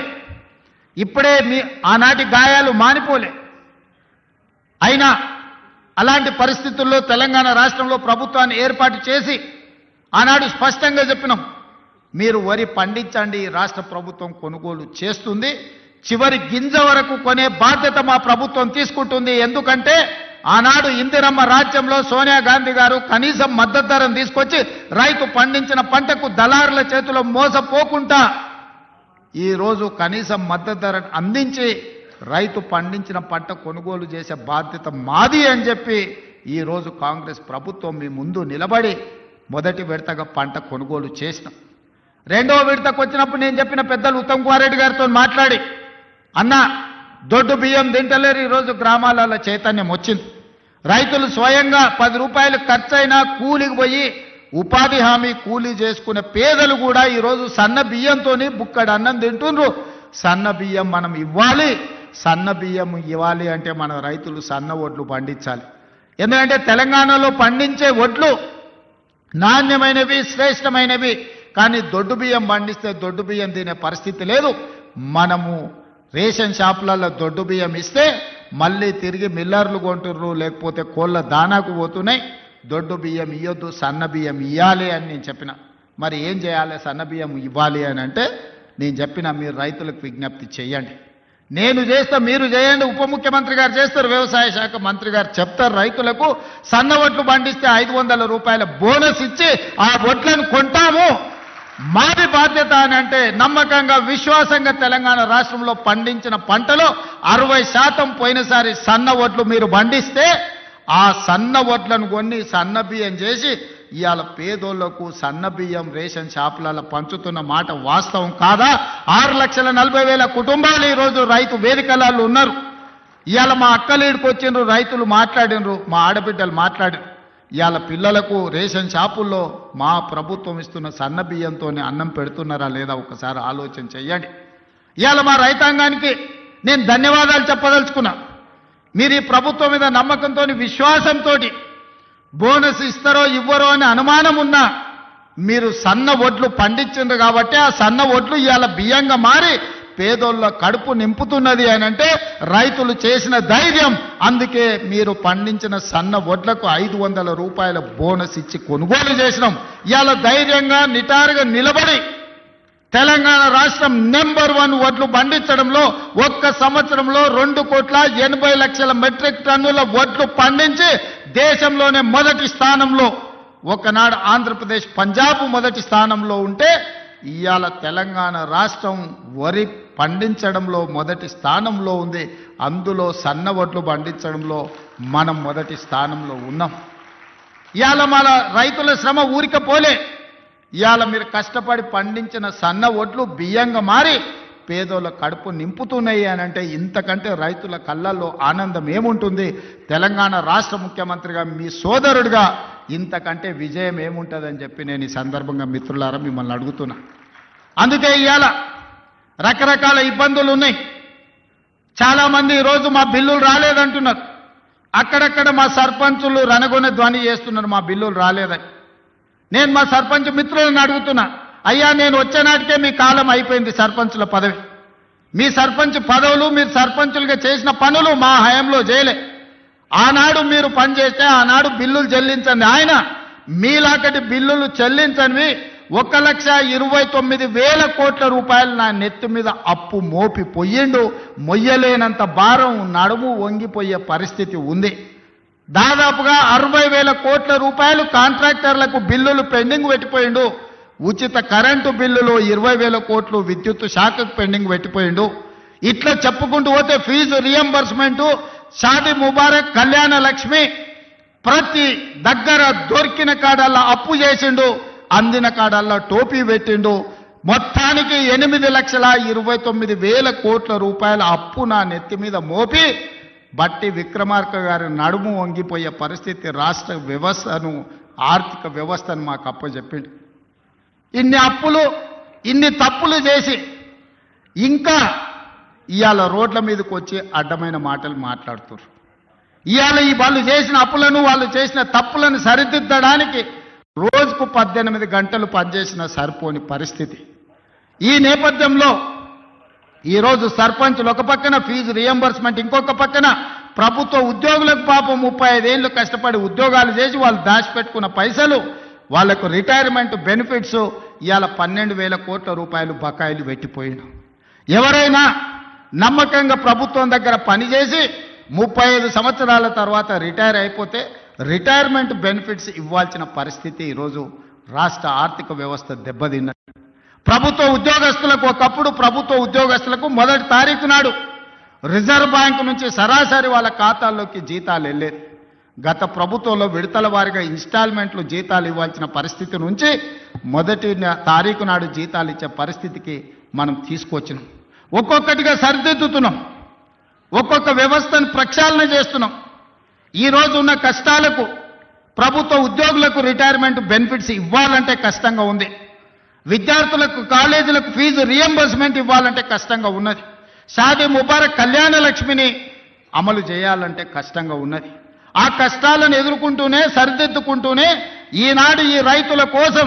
ఇప్పుడే ఆనాటి గాయాలు మానిపోలే. అయినా అలాంటి పరిస్థితుల్లో తెలంగాణ రాష్ట్రంలో ప్రభుత్వాన్ని ఏర్పాటు చేసి ఆనాడు స్పష్టంగా చెప్పినాం, మీరు వరి పండించండి, రాష్ట్ర ప్రభుత్వం కొనుగోలు చేస్తుంది, చివరి గింజ వరకు కొనే బాధ్యత మా ప్రభుత్వం తీసుకుంటుంది. ఎందుకంటే ఆనాడు ఇందిరమ్మ రాజ్యంలో సోనియా గాంధీ గారు కనీసం మద్దతు ధరను తీసుకొచ్చి రైతు పండించిన పంటకు దళారుల చేతిలో మోసపోకుండా ఈరోజు కనీసం మద్దతు ధరను అందించి రైతు పండించిన పంట కొనుగోలు చేసే బాధ్యత మాది అని చెప్పి ఈరోజు కాంగ్రెస్ ప్రభుత్వం మీ ముందు నిలబడి మొదటి విడతగా పంట కొనుగోలు చేసినాం. రెండవ విడతకు వచ్చినప్పుడు నేను చెప్పిన పెద్దలు ఉత్తమ్ కుమార్ రెడ్డి గారితో మాట్లాడి, అన్న దొడ్డు బియ్యం తింటలేరు, ఈరోజు గ్రామాలలో చైతన్యం వచ్చింది. రైతులు స్వయంగా 10 రూపాయలు ఖర్చైనా కూలికి పోయి ఉపాధి హామీ కూలీ చేసుకునే పేదలు కూడా ఈరోజు సన్న బియ్యంతో బుక్కడు అన్నం తింటుండ్రు. సన్న బియ్యం మనం ఇవ్వాలి, సన్న బియ్యం ఇవ్వాలి అంటే మన రైతులు సన్న వడ్లు పండించాలి. ఎందుకంటే తెలంగాణలో పండించే వడ్లు నాణ్యమైనవి, శ్రేష్టమైనవి. కానీ దొడ్డు బియ్యం పండిస్తే దొడ్డు బియ్యం తినే పరిస్థితి లేదు. మనము రేషన్ షాపులలో దొడ్డు బియ్యం ఇస్తే మళ్ళీ తిరిగి మిల్లర్లు కొంటుర్రు, లేకపోతే కోళ్ళ దానాకు పోతున్నాయి. దొడ్డు బియ్యం ఇవ్వద్దు, సన్న బియ్యం ఇవ్వాలి అని నేను చెప్పిన. మరి ఏం చేయాలి, సన్న బియ్యం ఇవ్వాలి అని అంటే నేను చెప్పిన, మీరు రైతులకు విజ్ఞప్తి చేయండి, నేను చేస్తా, మీరు చేయండి. ఉప ముఖ్యమంత్రి గారు చేస్తారు, వ్యవసాయ శాఖ మంత్రి గారు చెప్తారు, రైతులకు సన్న వడ్లు పండిస్తే 500 రూపాయల బోనస్ ఇచ్చి ఆ వడ్లను కొంటాము, మాది బాధ్యత అని అంటే నమ్మకంగా, విశ్వాసంగా తెలంగాణ రాష్ట్రంలో పండించిన పంటలో 60% పోయినసారి సన్న వడ్లు మీరు పండిస్తే ఆ సన్న వడ్లను కొన్ని సన్న బియ్యం చేసి ఇవాళ పేదోళ్లకు సన్న బియ్యం రేషన్ షాపులలో పంచుతున్న మాట వాస్తవం కాదా? 6,40,000 కుటుంబాలు ఈరోజు రైతు వేదికలలో ఉన్నారు. ఇవాళ మా అక్కలీడికి వచ్చిండ్రు, రైతులు మాట్లాడినరు, మా ఆడబిడ్డలు మాట్లాడినారు. ఇవాళ పిల్లలకు రేషన్ షాపుల్లో మా ప్రభుత్వం ఇస్తున్న సన్న బియ్యంతోనే అన్నం పెడుతున్నారా లేదా ఒకసారి ఆలోచన చెయ్యండి. ఇవాళ మా రైతాంగానికి నేను ధన్యవాదాలు చెప్పదలుచుకున్నా. మీరు ఈ ప్రభుత్వం మీద నమ్మకంతో, విశ్వాసంతో బోనస్ ఇస్తారో ఇవ్వరో అని అనుమానం ఉన్నా మీరు సన్న వడ్లు పండించిండ్రు కాబట్టి ఆ సన్న వడ్లు ఇవాళ బియ్యంగా మారి పేదోళ్ళ కడుపు నింపుతున్నది అని అంటే రైతులు చేసిన ధైర్యం. అందుకే మీరు పండించిన సన్న వడ్లకు 500 రూపాయల బోనస్ ఇచ్చి కొనుగోలు చేసినాం. ఇవాళ ధైర్యంగా నిటారుగా నిలబడి తెలంగాణ రాష్ట్రం నెంబర్ 1 వడ్లు పండించడంలో ఒక్క సంవత్సరంలో 2,80,00,000 మెట్రిక్ టన్నుల వడ్లు పండించి దేశంలోనే మొదటి స్థానంలో, ఒకనాడు ఆంధ్రప్రదేశ్, పంజాబ్ మొదటి స్థానంలో ఉంటే ఇవాళ తెలంగాణ రాష్ట్రం వరి పండించడంలో మొదటి స్థానంలో ఉంది. అందులో సన్న వడ్లు పండించడంలో మనం మొదటి స్థానంలో ఉన్నాం. ఇవాళ మన రైతుల శ్రమ ఊరిక పోలే. ఇవాళ మీరు కష్టపడి పండించిన సన్న వడ్లు బియ్యంగా మారి పేదోళ్ళ కడుపు నింపుతున్నాయి అని అంటే ఇంతకంటే రైతుల కళ్ళల్లో ఆనందం ఏముంటుంది? తెలంగాణ రాష్ట్ర ముఖ్యమంత్రిగా, మీ సోదరుడిగా ఇంతకంటే విజయం ఏముంటుందని చెప్పి నేను ఈ సందర్భంగా మిత్రులారా మిమ్మల్ని అడుగుతున్నా. అందుకే ఇవాళ రకరకాల ఇబ్బందులు ఉన్నాయి. చాలామంది ఈరోజు మా బిల్లులు రాలేదంటున్నారు. అక్కడక్కడ మా సర్పంచులు రణగొన ధ్వని చేస్తున్నారు మా బిల్లులు రాలేదని. నేను మా సర్పంచ్ మిత్రులను అడుగుతున్నా, అయ్యా నేను వచ్చే నాటికే మీ కాలం అయిపోయింది సర్పంచుల పదవి. మీ సర్పంచ్ పదవులు మీరు సర్పంచులుగా చేసిన పనులు మా హయాంలో చేయలే. ఆనాడు మీరు పనిచేస్తే ఆనాడు బిల్లులు చెల్లించండి. ఆయన మీలాకటి బిల్లులు చెల్లించనివి 1,29,000 కోట్ల రూపాయలు నా నెత్తి మీద అప్పు మోపి పొయ్యిండు. మొయ్యలేనంత భారం నడుము వంగిపోయే పరిస్థితి ఉంది. దాదాపుగా 60,000 కోట్ల రూపాయలు కాంట్రాక్టర్లకు బిల్లులు పెండింగ్ పెట్టిపోయిండు. ఉచిత కరెంటు బిల్లులు 20,000 కోట్లు విద్యుత్ శాఖకు పెండింగ్ పెట్టిపోయిండు. ఇట్లా చెప్పుకుంటూ పోతే ఫీజు రియంబర్స్మెంటు, షాదీ ముబారక్, కళ్యాణ లక్ష్మి ప్రతి దగ్గర దొరికిన కాడల్లా అప్పు చేసిండు, అందిన కాడల్లా టోపీ పెట్టిండు. మొత్తానికి 8,29,000 కోట్ల రూపాయల అప్పు నా నెత్తి మీద మోపి బట్టి విక్రమార్క గారి నడుము వంగిపోయే పరిస్థితి రాష్ట్ర వ్యవస్థను, ఆర్థిక వ్యవస్థను మాకు అప్పచెప్పిండు. ఇన్ని అప్పులు, ఇన్ని తప్పులు చేసి ఇంకా ఇవాళ రోడ్ల మీదకి వచ్చి అడ్డమైన మాటలు మాట్లాడుతున్నారు. ఇవాళ ఈ వాళ్ళు చేసిన అప్పులను, వాళ్ళు చేసిన తప్పులను సరిదిద్దడానికి రోజుకు 18 గంటలు పనిచేసిన సరిపోని పరిస్థితి. ఈ నేపథ్యంలో ఈరోజు సర్పంచులు ఒక పక్కన ఫీజు రియంబర్స్మెంట్, ఇంకొక పక్కన ప్రభుత్వ ఉద్యోగులకు పాపం 35 ఏళ్ళు కష్టపడి ఉద్యోగాలు చేసి వాళ్ళు దాచిపెట్టుకున్న పైసలు, వాళ్లకు రిటైర్మెంట్ బెనిఫిట్స్ ఇవాళ 12,000 కోట్ల రూపాయలు బకాయిలు పెట్టిపోయిన. ఎవరైనా నమ్మకంగా ప్రభుత్వం దగ్గర పనిచేసి 35 సంవత్సరాల తర్వాత రిటైర్ అయిపోతే రిటైర్మెంట్ బెనిఫిట్స్ ఇవ్వాల్సిన పరిస్థితి ఈరోజు రాష్ట్ర ఆర్థిక వ్యవస్థ దెబ్బతిన్నది. ప్రభుత్వ ఉద్యోగస్తులకు, ఒకప్పుడు ప్రభుత్వ ఉద్యోగస్తులకు 1వ తారీఖు నాడు రిజర్వ్ బ్యాంక్ నుంచి సరాసరి వాళ్ళ ఖాతాల్లోకి జీతాలు వెళ్ళేది. గత ప్రభుత్వంలో విడతల వారిగా ఇన్స్టాల్మెంట్లు జీతాలు ఇవ్వాల్సిన పరిస్థితి నుంచి 1వ తారీఖు నాడు జీతాలు ఇచ్చే పరిస్థితికి మనం తీసుకొచ్చినాం. ఒక్కొక్కటిగా సరిదిద్దుతున్నాం, ఒక్కొక్క వ్యవస్థను ప్రక్షాళన చేస్తున్నాం. ఈరోజు ఉన్న కష్టాలకు ప్రభుత్వ ఉద్యోగులకు రిటైర్మెంట్ బెనిఫిట్స్ ఇవ్వాలంటే కష్టంగా ఉంది. విద్యార్థులకు, కాలేజీలకు ఫీజు రియంబర్స్మెంట్ ఇవ్వాలంటే కష్టంగా ఉన్నది. షాదీ ముబారక్, కళ్యాణ లక్ష్మిని అమలు చేయాలంటే కష్టంగా ఉన్నది. ఆ కష్టాలను ఎదుర్కొంటూనే, సరిదిద్దుకుంటూనే ఈనాడు ఈ రైతుల కోసం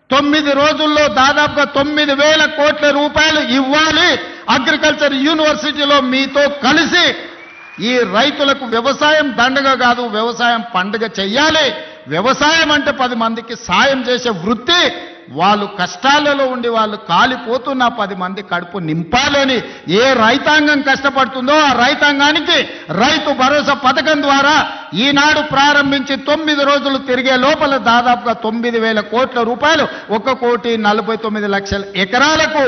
9 రోజుల్లో దాదాపుగా 9,000 కోట్ల రూపాయలు ఇవ్వాలి. అగ్రికల్చర్ యూనివర్సిటీలో మీతో కలిసి ఈ రైతులకు వ్యవసాయం దండగ కాదు, వ్యవసాయం పండుగ చెయ్యాలి. వ్యవసాయం అంటే 10 మందికి సాయం చేసే వృత్తి. వాళ్ళు కష్టాలలో ఉండి వాళ్ళు కాలిపోతున్న 10 మంది కడుపు నింపాలని ఏ రైతాంగం కష్టపడుతుందో ఆ రైతాంగానికి రైతు భరోసా పథకం ద్వారా ఈనాడు ప్రారంభించి 9 రోజులు తిరిగే లోపల దాదాపుగా 9,000 కోట్ల రూపాయలు, 1,49,00,000 ఎకరాలకు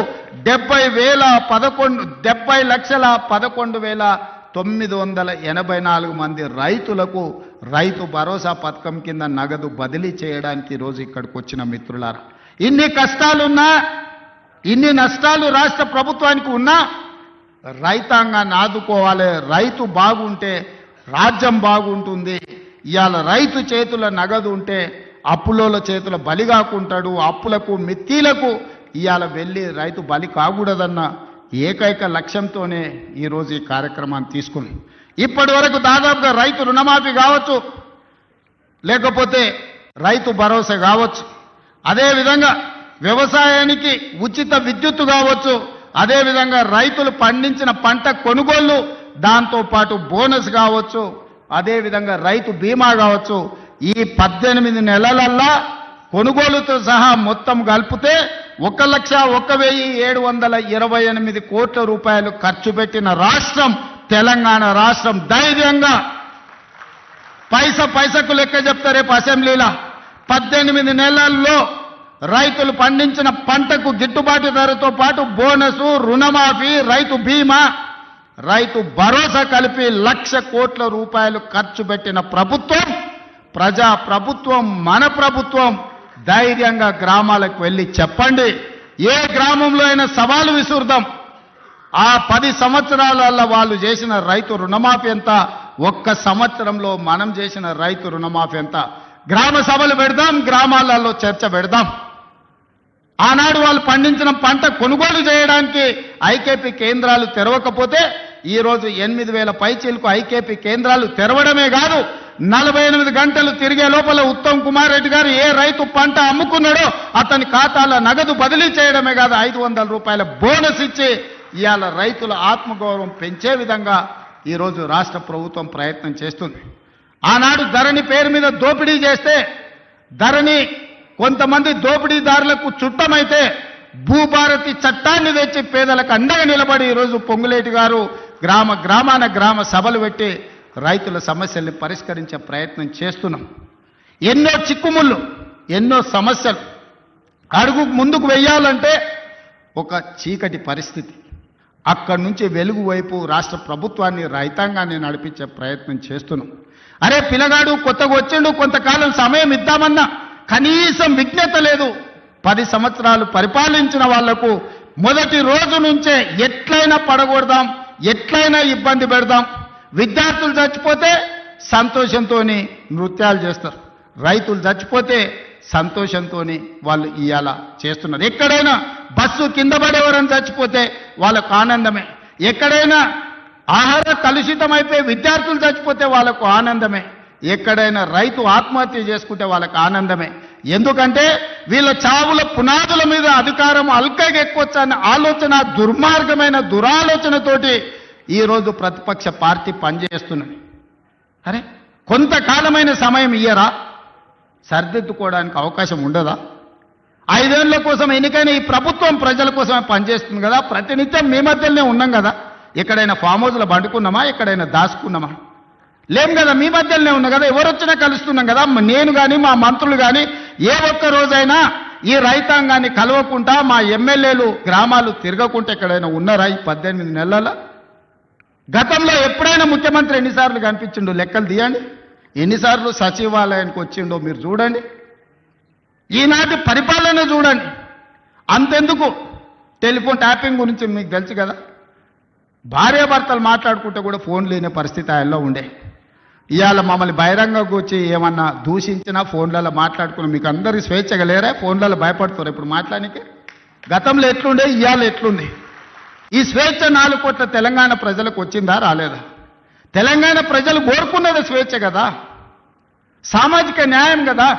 70,11,984 మంది రైతులకు రైతు భరోసా పథకం కింద నగదు బదిలీ చేయడానికి ఈరోజు ఇక్కడికి వచ్చిన మిత్రులారా, ఇన్ని కష్టాలున్నా, ఇన్ని నష్టాలు రాష్ట్ర ప్రభుత్వానికి ఉన్నా రైతాంగాన్ని ఆదుకోవాలి. రైతు బాగుంటే రాజ్యం బాగుంటుంది. ఇవాళ రైతు చేతుల నగదు ఉంటే అప్పులోల చేతుల బలి కాకుంటాడు. అప్పులకు, మిత్తిలకు ఇవాళ వెళ్ళి రైతు బలి కాకూడదన్న ఏకైక లక్ష్యంతోనే ఈరోజు ఈ కార్యక్రమాన్ని తీసుకున్నాం. ఇప్పటి వరకు దాదాపుగా రైతు రుణమాఫీ కావచ్చు, లేకపోతే రైతు భరోసా కావచ్చు, అదేవిధంగా వ్యవసాయానికి ఉచిత విద్యుత్తు కావచ్చు, అదేవిధంగా రైతులు పండించిన పంట కొనుగోళ్లు, దాంతోపాటు బోనస్ కావచ్చు, అదేవిధంగా రైతు బీమా కావచ్చు. ఈ 18 నెలలల్లా కొనుగోలుతో సహా మొత్తం కలిపితే 1,01,728 కోట్ల రూపాయలు ఖర్చు పెట్టిన రాష్ట్రం తెలంగాణ రాష్ట్రం. ధైర్యంగా పైసకు లెక్క చెప్తా రేపు అసెంబ్లీలో. 18 నెలల్లో రైతులు పండించిన పంటకు గిట్టుబాటు ధరతో పాటు బోనసు, రుణమాఫీ, రైతు బీమా, రైతు భరోసా కలిపి 1,00,000 కోట్ల రూపాయలు ఖర్చు పెట్టిన ప్రభుత్వం, ప్రజా ప్రభుత్వం, మన ప్రభుత్వం. ధైర్యంగా గ్రామాలకు వెళ్ళి చెప్పండి. ఏ గ్రామంలో అయినా సవాలు విసురుదాం. ఆ 10 సంవత్సరాలలో వాళ్ళు చేసిన రైతు రుణమాఫీ ఎంత, 1 సంవత్సరంలో మనం చేసిన రైతు రుణమాఫీ ఎంత. గ్రామ సభలు పెడదాం, గ్రామాలలో చర్చ పెడదాం. ఆనాడు వాళ్ళు పండించిన పంట కొనుగోలు చేయడానికి ఐకేపీ కేంద్రాలు తెరవకపోతే ఈరోజు 8,000 పైచీలకు ఐకేపీ కేంద్రాలు తెరవడమే కాదు, 48 గంటలు తిరిగే లోపల ఉత్తమ్ కుమార్ రెడ్డి గారు ఏ రైతు పంట అమ్ముకున్నాడో అతని ఖాతాలో నగదు బదిలీ చేయడమే కాదు, 500 రూపాయల బోనస్ ఇచ్చి ఇవాళ రైతుల ఆత్మగౌరవం పెంచే విధంగా ఈరోజు రాష్ట్ర ప్రభుత్వం ప్రయత్నం చేస్తుంది. ఆనాడు ధరణి పేరు మీద దోపిడీ చేస్తే, ధరణి కొంతమంది దోపిడీదారులకు చుట్టమైతే భూభారతి చట్టాన్ని తెచ్చి పేదలకు అండగా నిలబడి ఈరోజు పొంగులేటి గారు గ్రామాన గ్రామ సభలు పెట్టి రైతుల సమస్యల్ని పరిష్కరించే ప్రయత్నం చేస్తున్నాం. ఎన్నో చిక్కుముళ్ళు, ఎన్నో సమస్యలు అడుగు ముందుకు వెయ్యాలంటే ఒక చీకటి పరిస్థితి. అక్కడి నుంచి వెలుగు వైపు రాష్ట్ర ప్రభుత్వాన్ని, రైతాంగాన్ని నడిపించే ప్రయత్నం చేస్తున్నాం. అరే పిల్లగాడు కొత్తగా వచ్చిండు, కొంతకాలం సమయం ఇద్దామన్నా కనీసం విజ్ఞత లేదు. 10 సంవత్సరాలు పరిపాలించిన వాళ్లకు మొదటి రోజు నుంచే ఎట్లయినా పడగొడదాం, ఎట్లయినా ఇబ్బంది పెడదాం. విద్యార్థులు చచ్చిపోతే సంతోషంతో నృత్యాలు చేస్తారు, రైతులు చచ్చిపోతే సంతోషంతో వాళ్ళు ఇవాళ చేస్తున్నారు. ఎక్కడైనా బస్సు కింద పడేవారని చచ్చిపోతే వాళ్ళకు ఆనందమే, ఎక్కడైనా ఆహార కలుషితమైపోయి విద్యార్థులు చచ్చిపోతే వాళ్ళకు ఆనందమే, ఎక్కడైనా రైతు ఆత్మహత్య చేసుకుంటే వాళ్ళకు ఆనందమే. ఎందుకంటే వీళ్ళ చావుల పునాదుల మీద అధికారం అల్కగా ఎక్కువచ్చన్న ఆలోచన, దుర్మార్గమైన దురాలోచనతోటి ఈరోజు ప్రతిపక్ష పార్టీ పనిచేస్తున్నది. అరే కొంతకాలమైన సమయం ఇయ్యరా, సరిదిద్దుకోవడానికి అవకాశం ఉండదా? 5 ఏళ్ల కోసం ఎన్నికైన ఈ ప్రభుత్వం ప్రజల కోసమే పనిచేస్తుంది కదా, ప్రతినిత్యం మీ మధ్యలోనే ఉన్నాం కదా. ఎక్కడైనా ఫామ్ హౌస్లో పండుకున్నామా, ఎక్కడైనా దాచుకున్నామా? లేం కదా, మీ మధ్యలోనే ఉన్నా కదా, ఎవరు వచ్చినా కలుస్తున్నాం కదా. నేను కానీ మా మంత్రులు కానీ ఏ ఒక్క రోజైనా ఈ రైతాంగాన్ని కలవకుండా, మా ఎమ్మెల్యేలు గ్రామాలు తిరగకుండా ఎక్కడైనా ఉన్నారా ఈ 18 నెలల? గతంలో ఎప్పుడైనా ముఖ్యమంత్రి ఎన్నిసార్లు కనిపించిండో లెక్కలు తీయండి, ఎన్నిసార్లు సచివాలయానికి వచ్చిండో మీరు చూడండి, ఈనాటి పరిపాలన చూడండి. అంతెందుకు టెలిఫోన్ ట్యాపింగ్ గురించి మీకు తెలుసు కదా, భార్యాభర్తలు మాట్లాడుకుంటే కూడా ఫోన్ లేని పరిస్థితి ఆయనలో ఉండే. ఇవాళ మమ్మల్ని బహిరంగకు వచ్చి ఏమన్నా దూషించినా ఫోన్లలో మాట్లాడుకున్నాం. మీకు అందరికీ స్వేచ్ఛగా లేరా? ఫోన్లలో భయపడుతున్నారు ఇప్పుడు మాట్లాడానికి. గతంలో ఎట్లుండే, ఇవాళ ఎట్లుంది? ఈ స్వేచ్ఛ 4 కోట్ల తెలంగాణ ప్రజలకు వచ్చిందా, రాలేదా? తెలంగాణ ప్రజలు కోరుకున్నది స్వేచ్ఛ కదా, సామాజిక న్యాయం కదా,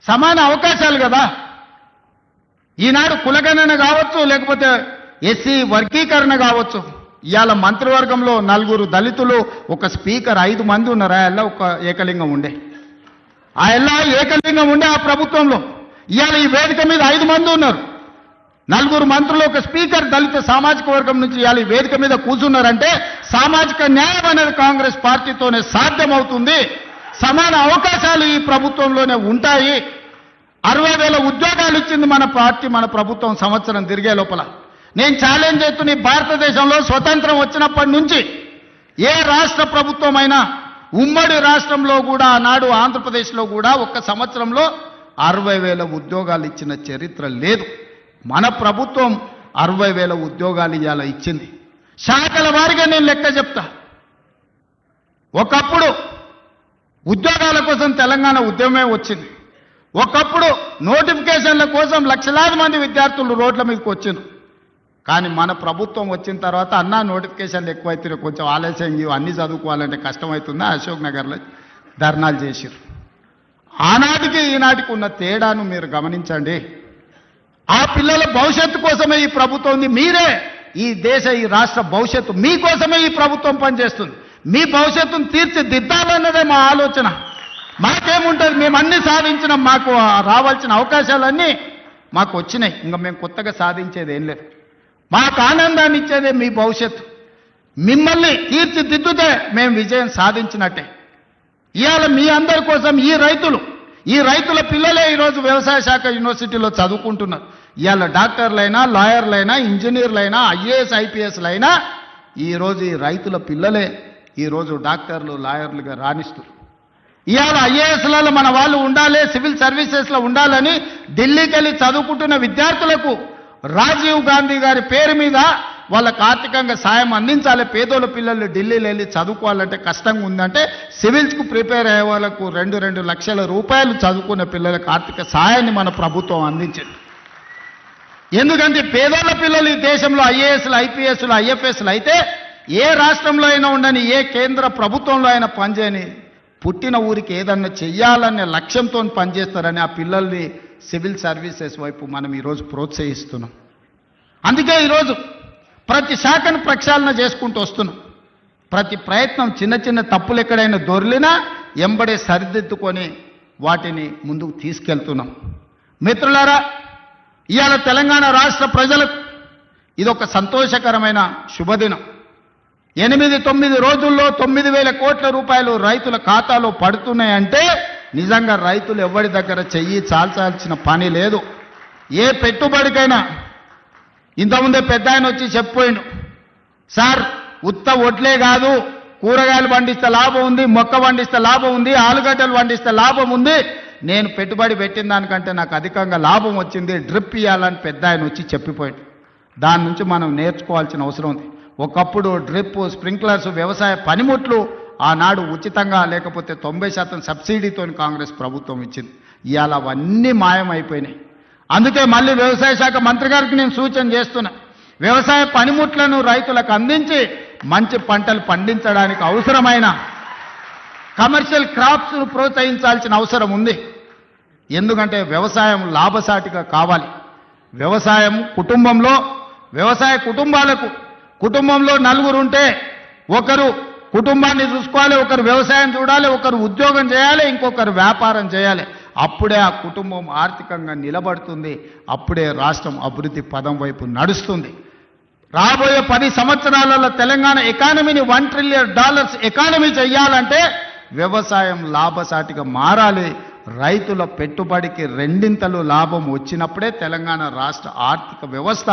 సమాన అవకాశాలు కదా. ఈనాడు కులగణన కావచ్చు, లేకపోతే ఎస్సీ వర్గీకరణ కావచ్చు. ఇవాళ మంత్రివర్గంలో 4 దళితులు, ఒక స్పీకర్, 5 మంది ఉన్నారు. ఆ ఒక ఏకలింగం ఉండే, ఆ ఏకలింగం ఉండే ఆ ప్రభుత్వంలో. ఇవాళ ఈ వేదిక మీద 5 మంది ఉన్నారు, 4 మంత్రులు, ఒక స్పీకర్, దళిత సామాజిక వర్గం నుంచి ఇవాళ ఈ వేదిక మీద కూర్చున్నారంటే సామాజిక న్యాయం అనేది కాంగ్రెస్ పార్టీతోనే సాధ్యమవుతుంది. సమాన అవకాశాలు ఈ ప్రభుత్వంలోనే ఉంటాయి. 60,000 ఉద్యోగాలు ఇచ్చింది మన పార్టీ, మన ప్రభుత్వం సంవత్సరం తిరిగే లోపల. నేను ఛాలెంజ్ చేస్తున్న, భారతదేశంలో స్వతంత్రం వచ్చినప్పటి నుంచి ఏ రాష్ట్ర ప్రభుత్వం అయినా, ఉమ్మడి రాష్ట్రంలో కూడా, ఆనాడు ఆంధ్రప్రదేశ్లో కూడా ఒక్క సంవత్సరంలో 60,000 ఉద్యోగాలు ఇచ్చిన చరిత్ర లేదు. మన ప్రభుత్వం 60,000 ఉద్యోగాలు ఇవాళ ఇచ్చింది. శాఖల వారిగా నేను లెక్క చెప్తా. ఒకప్పుడు ఉద్యోగాల కోసం తెలంగాణ ఉద్యమమే వచ్చింది. ఒకప్పుడు నోటిఫికేషన్ల కోసం లక్షలాది మంది విద్యార్థులు రోడ్ల మీదకి వచ్చింది. కానీ మన ప్రభుత్వం వచ్చిన తర్వాత అన్నా నోటిఫికేషన్లు ఎక్కువైతే కొంచెం ఆలస్యం, అన్నీ చదువుకోవాలంటే కష్టమవుతుందా, అశోక్ నగర్లో ధర్నాలు చేసిరు. ఆనాటికి ఈనాటికి ఉన్న తేడాను మీరు గమనించండి. ఆ పిల్లల భవిష్యత్తు కోసమే ఈ ప్రభుత్వం ఉంది. మీరే ఈ దేశ, ఈ రాష్ట్ర భవిష్యత్తు మీకోసమే ఈ ప్రభుత్వం పనిచేస్తుంది. మీ భవిష్యత్తును తీర్చిదిద్దాలన్నదే మా ఆలోచన. మాకేముంటుంది, మేము అన్ని సాధించినాం, మాకు రావాల్సిన అవకాశాలన్నీ మాకు వచ్చినాయి. ఇంకా మేము కొత్తగా సాధించేది ఏం లేదు. మాకు ఆనందాన్ని ఇచ్చేదే మీ భవిష్యత్తు. మిమ్మల్ని తీర్చిదిద్దుతే మేము విజయం సాధించినట్టే. ఇవాళ మీ అందరి కోసం ఈ రైతుల పిల్లలే ఈరోజు వ్యవసాయ శాఖ యూనివర్సిటీలో చదువుకుంటున్నారు. ఇవాళ డాక్టర్లైనా, లాయర్లైనా, ఇంజనీర్లైనా, IAS IPSలైనా ఈరోజు ఈ రైతుల పిల్లలే ఈరోజు డాక్టర్లు, లాయర్లుగా రాణిస్తారు. ఇవాళ IASలలో మన వాళ్ళు ఉండాలి, సివిల్ సర్వీసెస్లో ఉండాలని ఢిల్లీకి వెళ్ళి చదువుకుంటున్న విద్యార్థులకు రాజీవ్ గాంధీ గారి పేరు మీద వాళ్ళకి ఆర్థికంగా సాయం అందించాలి. పేదోళ్ళ పిల్లలు ఢిల్లీలో వెళ్ళి చదువుకోవాలంటే కష్టంగా ఉందంటే సివిల్స్కు ప్రిపేర్ అయ్యే వాళ్ళకు 2 లక్షల రూపాయలు చదువుకున్న పిల్లలకు ఆర్థిక సాయాన్ని మన ప్రభుత్వం అందించింది. ఎందుకంటే పేదోళ్ళ పిల్లలు ఈ దేశంలో ఐఏఎస్లు, ఐపీఎస్లు, ఐఎఫ్ఎస్లు అయితే ఏ రాష్ట్రంలో అయినా ఉండని, ఏ కేంద్ర ప్రభుత్వంలో అయినా పనిచేయని, పుట్టిన ఊరికి ఏదన్నా చెయ్యాలనే లక్ష్యంతో పనిచేస్తారని ఆ పిల్లల్ని సివిల్ సర్వీసెస్ వైపు మనం ఈరోజు ప్రోత్సహిస్తున్నాం. అందుకే ఈరోజు ప్రతి శాఖను ప్రక్షాళన చేసుకుంటూ వస్తున్నాం. ప్రతి ప్రయత్నం చిన్న చిన్న తప్పులు ఎక్కడైనా దొర్లినా ఎంబడే సరిదిద్దుకొని వాటిని ముందుకు తీసుకెళ్తున్నాం. మిత్రులారా, ఇవాళ తెలంగాణ రాష్ట్ర ప్రజలకు ఇదొక సంతోషకరమైన శుభదినం. 8-9 రోజుల్లో 9,000 కోట్ల రూపాయలు రైతుల ఖాతాలో పడుతున్నాయంటే నిజంగా రైతులు ఎవరి దగ్గర చెయ్యి చాల్చాల్సిన పని లేదు. ఏ పెట్టుబడికైనా ఇంతకుముందే పెద్ద ఆయన వచ్చి చెప్పిపోయిండు, సార్ ఉత్త ఒడ్లే కాదు, కూరగాయలు పండిస్తే లాభం ఉంది, మొక్క పండిస్తే లాభం ఉంది, ఆలుగడ్డలు పండిస్తే లాభం ఉంది, నేను పెట్టుబడి పెట్టిన దానికంటే నాకు అధికంగా లాభం వచ్చింది, డ్రిప్ ఇవ్వాలని పెద్ద ఆయన వచ్చి చెప్పిపోయాడు. దాని నుంచి మనం నేర్చుకోవాల్సిన అవసరం ఉంది. ఒకప్పుడు డ్రిప్, స్ప్రింక్లర్స్, వ్యవసాయ పనిముట్లు ఆనాడు ఉచితంగా లేకపోతే 90% సబ్సిడీతో కాంగ్రెస్ ప్రభుత్వం ఇచ్చింది. ఇవాళ అవన్నీ మాయమైపోయినాయి. అందుకే మళ్ళీ వ్యవసాయ శాఖ మంత్రి గారికి నేను సూచన చేస్తున్నా, వ్యవసాయ పనిముట్లను రైతులకు అందించి మంచి పంటలు పండించడానికి అవసరమైన కమర్షియల్ క్రాప్స్ను ప్రోత్సహించాల్సిన అవసరం ఉంది. ఎందుకంటే వ్యవసాయం లాభసాటిగా కావాలి. వ్యవసాయం వ్యవసాయ కుటుంబంలో 4 ఉంటే ఒకరు కుటుంబాన్ని చూసుకోవాలి, ఒకరు వ్యవసాయం చూడాలి, ఒకరు ఉద్యోగం చేయాలి, ఇంకొకరు వ్యాపారం చేయాలి. అప్పుడే ఆ కుటుంబం ఆర్థికంగా నిలబడుతుంది. అప్పుడే రాష్ట్రం అభివృద్ధి పదం వైపు నడుస్తుంది. రాబోయే 10 సంవత్సరాలలో తెలంగాణ ఎకానమీని $1 ట్రిలియన్ ఎకానమీ చేయాలంటే వ్యవసాయం లాభసాటిగా మారాలి. రైతుల పెట్టుబడికి 2 లాభం వచ్చినప్పుడే తెలంగాణ రాష్ట్ర ఆర్థిక వ్యవస్థ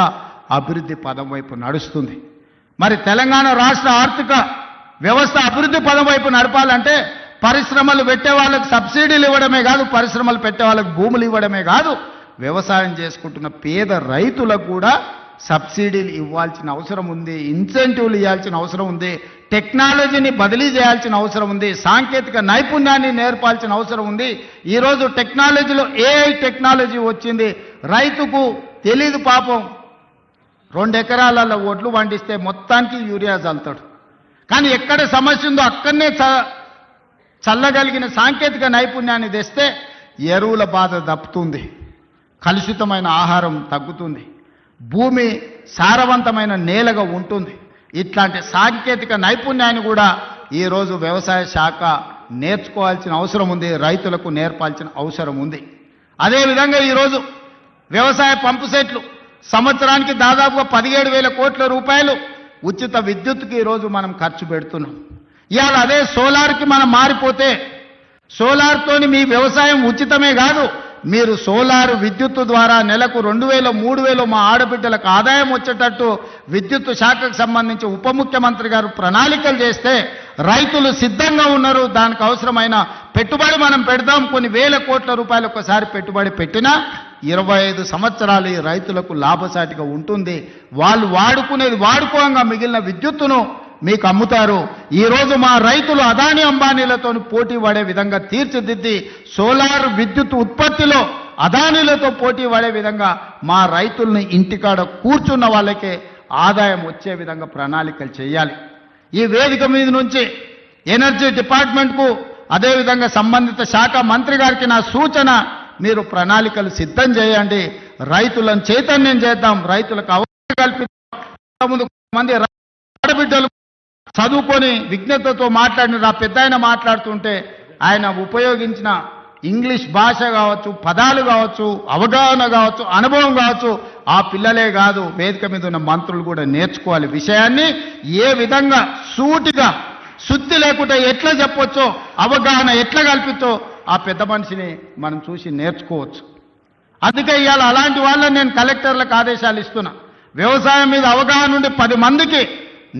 అభివృద్ధి పదం వైపు నడుస్తుంది. మరి తెలంగాణ రాష్ట్ర ఆర్థిక వ్యవస్థ అభివృద్ధి పదం వైపు నడపాలంటే పరిశ్రమలు పెట్టే వాళ్ళకు సబ్సిడీలు ఇవ్వడమే కాదు, పరిశ్రమలు పెట్టే వాళ్ళకు భూములు ఇవ్వడమే కాదు, వ్యవసాయం చేసుకుంటున్న పేద రైతులకు కూడా సబ్సిడీలు ఇవ్వాల్సిన అవసరం ఉంది, ఇన్సెంటివ్లు ఇవ్వాల్సిన అవసరం ఉంది, టెక్నాలజీని బదిలీ చేయాల్సిన అవసరం ఉంది, సాంకేతిక నైపుణ్యాన్ని నేర్పాల్సిన అవసరం ఉంది. ఈరోజు టెక్నాలజీలో ఏఐ టెక్నాలజీ వచ్చింది. రైతుకు తెలీదు పాపం, 2 ఎకరాలలో ఒడ్లు పండిస్తే మొత్తానికి యూరియా చల్లుతాడు. కానీ ఎక్కడ సమస్య ఉందో అక్కడనే చల్లగలిగిన సాంకేతిక నైపుణ్యాన్ని తెస్తే ఎరువుల బాధ తప్పుతుంది, కలుషితమైన ఆహారం తగ్గుతుంది, భూమి సారవంతమైన నేలగా ఉంటుంది. ఇట్లాంటి సాంకేతిక నైపుణ్యాన్ని కూడా ఈరోజు వ్యవసాయ శాఖ నేర్చుకోవాల్సిన అవసరం ఉంది, రైతులకు నేర్పాల్సిన అవసరం ఉంది. అదేవిధంగా ఈరోజు వ్యవసాయ పంపు సెట్లు సంవత్సరానికి దాదాపుగా 17,000 కోట్ల రూపాయలు ఉచిత విద్యుత్తుకి ఈరోజు మనం ఖర్చు పెడుతున్నాం. ఇవాళ అదే సోలార్కి మనం మారిపోతే సోలార్తోని మీ వ్యవసాయం ఉచితమే కాదు, మీరు సోలార్ విద్యుత్తు ద్వారా నెలకు 2,000, 3,000 మా ఆడబిడ్డలకు ఆదాయం వచ్చేటట్టు విద్యుత్తు శాఖకు సంబంధించి ఉప ముఖ్యమంత్రి గారు ప్రణాళికలు చేస్తే రైతులు సిద్ధంగా ఉన్నారు. దానికి అవసరమైన పెట్టుబడి మనం పెడదాం. కొన్ని వేల కోట్ల రూపాయలు ఒకసారి పెట్టుబడి పెట్టినా 25 సంవత్సరాలు ఈ రైతులకు లాభసాటిగా ఉంటుంది. వాళ్ళు వాడుకునేది వాడుకోగా మిగిలిన విద్యుత్తును మీకు అమ్ముతారు. ఈరోజు మా రైతులు అదానీ అంబానీలతో పోటీ పడే విధంగా తీర్చిదిద్ది సోలార్ విద్యుత్ ఉత్పత్తిలో అదానీలతో పోటీ పడే విధంగా మా రైతుల్ని ఇంటికాడ కూర్చున్న వాళ్ళకే ఆదాయం వచ్చే విధంగా ప్రణాళికలు చేయాలి. ఈ వేదిక మీద నుంచి ఎనర్జీ డిపార్ట్మెంట్కు అదేవిధంగా సంబంధిత శాఖ మంత్రి గారికి నా సూచన, మీరు ప్రణాళికలు సిద్ధం చేయండి, రైతులను చైతన్యం చేద్దాం, రైతులకు అవగాహన కల్పిద్దాం. మంది ఆడబిడ్డలు చదువుకొని విజ్ఞతతో మాట్లాడిన ఆ పెద్ద ఆయన మాట్లాడుతుంటే ఆయన ఉపయోగించిన ఇంగ్లీష్ భాష కావచ్చు, పదాలు కావచ్చు, అవగాహన కావచ్చు, అనుభవం కావచ్చు, ఆ పిల్లలే కాదు వేదిక మీద ఉన్న మంత్రులు కూడా నేర్చుకోవాలి. విషయాన్ని ఏ విధంగా సూటిగా శుద్ధి లేకుండా ఎట్లా చెప్పొచ్చో, అవగాహన ఎట్లా కల్పించో ఆ పెద్ద మనిషిని మనం చూసి నేర్చుకోవచ్చు. అందుకే ఇవాళ అలాంటి వాళ్ళని నేను కలెక్టర్లకు ఆదేశాలు ఇస్తున్నా. వ్యవసాయం మీద అవగాహన ఉండి 10 మందికి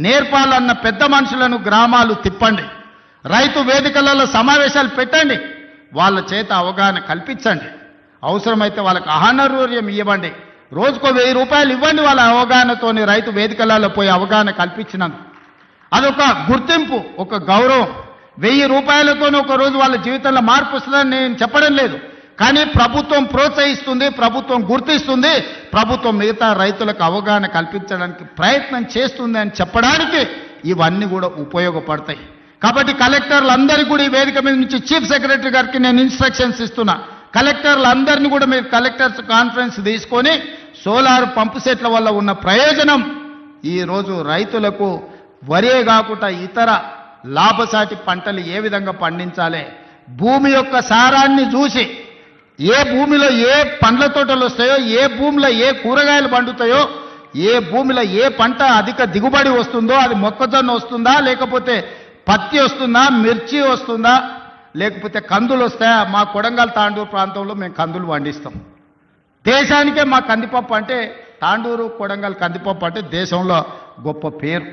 నేర్పాలన్న పెద్ద మనుషులను గ్రామాలు తిప్పండి, రైతు వేదికలలో సమావేశాలు పెట్టండి, వాళ్ళ చేత అవగాహన కల్పించండి, అవసరమైతే వాళ్ళకి ఆహారూర్యం ఇవ్వండి. రోజుకో 1000 రూపాయలు ఇవ్వండి వాళ్ళ అవగాహనతోని రైతు వేదికలలో పోయి అవగాహన కల్పించినందుకు. అదొక గుర్తింపు, ఒక గౌరవం. 1000 రూపాయలతో ఒక రోజు వాళ్ళ జీవితంలో మార్పు వస్తుందని నేను చెప్పడం లేదు, కానీ ప్రభుత్వం ప్రోత్సహిస్తుంది, ప్రభుత్వం గుర్తిస్తుంది, ప్రభుత్వం మిగతా రైతులకు అవగాహన కల్పించడానికి ప్రయత్నం చేస్తుంది అని చెప్పడానికి ఇవన్నీ కూడా ఉపయోగపడతాయి. కాబట్టి కలెక్టర్లందరికీ కూడా ఈ వేదిక మీద నుంచి చీఫ్ సెక్రటరీ గారికి నేను ఇన్స్ట్రక్షన్స్ ఇస్తున్నా. కలెక్టర్లందరినీ కూడా మీరు కలెక్టర్స్ కాన్ఫరెన్స్ తీసుకొని సోలార్ పంపు సెట్ల వల్ల ఉన్న ప్రయోజనం ఈరోజు రైతులకు వరే కాకుండా ఇతర లాభసాటి పంటలు ఏ విధంగా పండించాలి, భూమి యొక్క సారాన్ని చూసి ఏ భూమిలో ఏ పండ్ల తోటలు వస్తాయో, ఏ భూమిలో ఏ కూరగాయలు పండుతాయో, ఏ భూమిలో ఏ పంట అధిక దిగుబడి వస్తుందో, అది మొక్కజొన్న వస్తుందా, లేకపోతే పత్తి వస్తుందా, మిర్చి వస్తుందా, లేకపోతే కందులు వస్తాయా. మా కొడంగల్ తాండూరు ప్రాంతంలో మేము కందులు పండిస్తాం. దేశానికే మా కందిపప్పు అంటే, తాండూరు కొడంగల్ కందిపప్పు అంటే దేశంలో గొప్ప పేరు.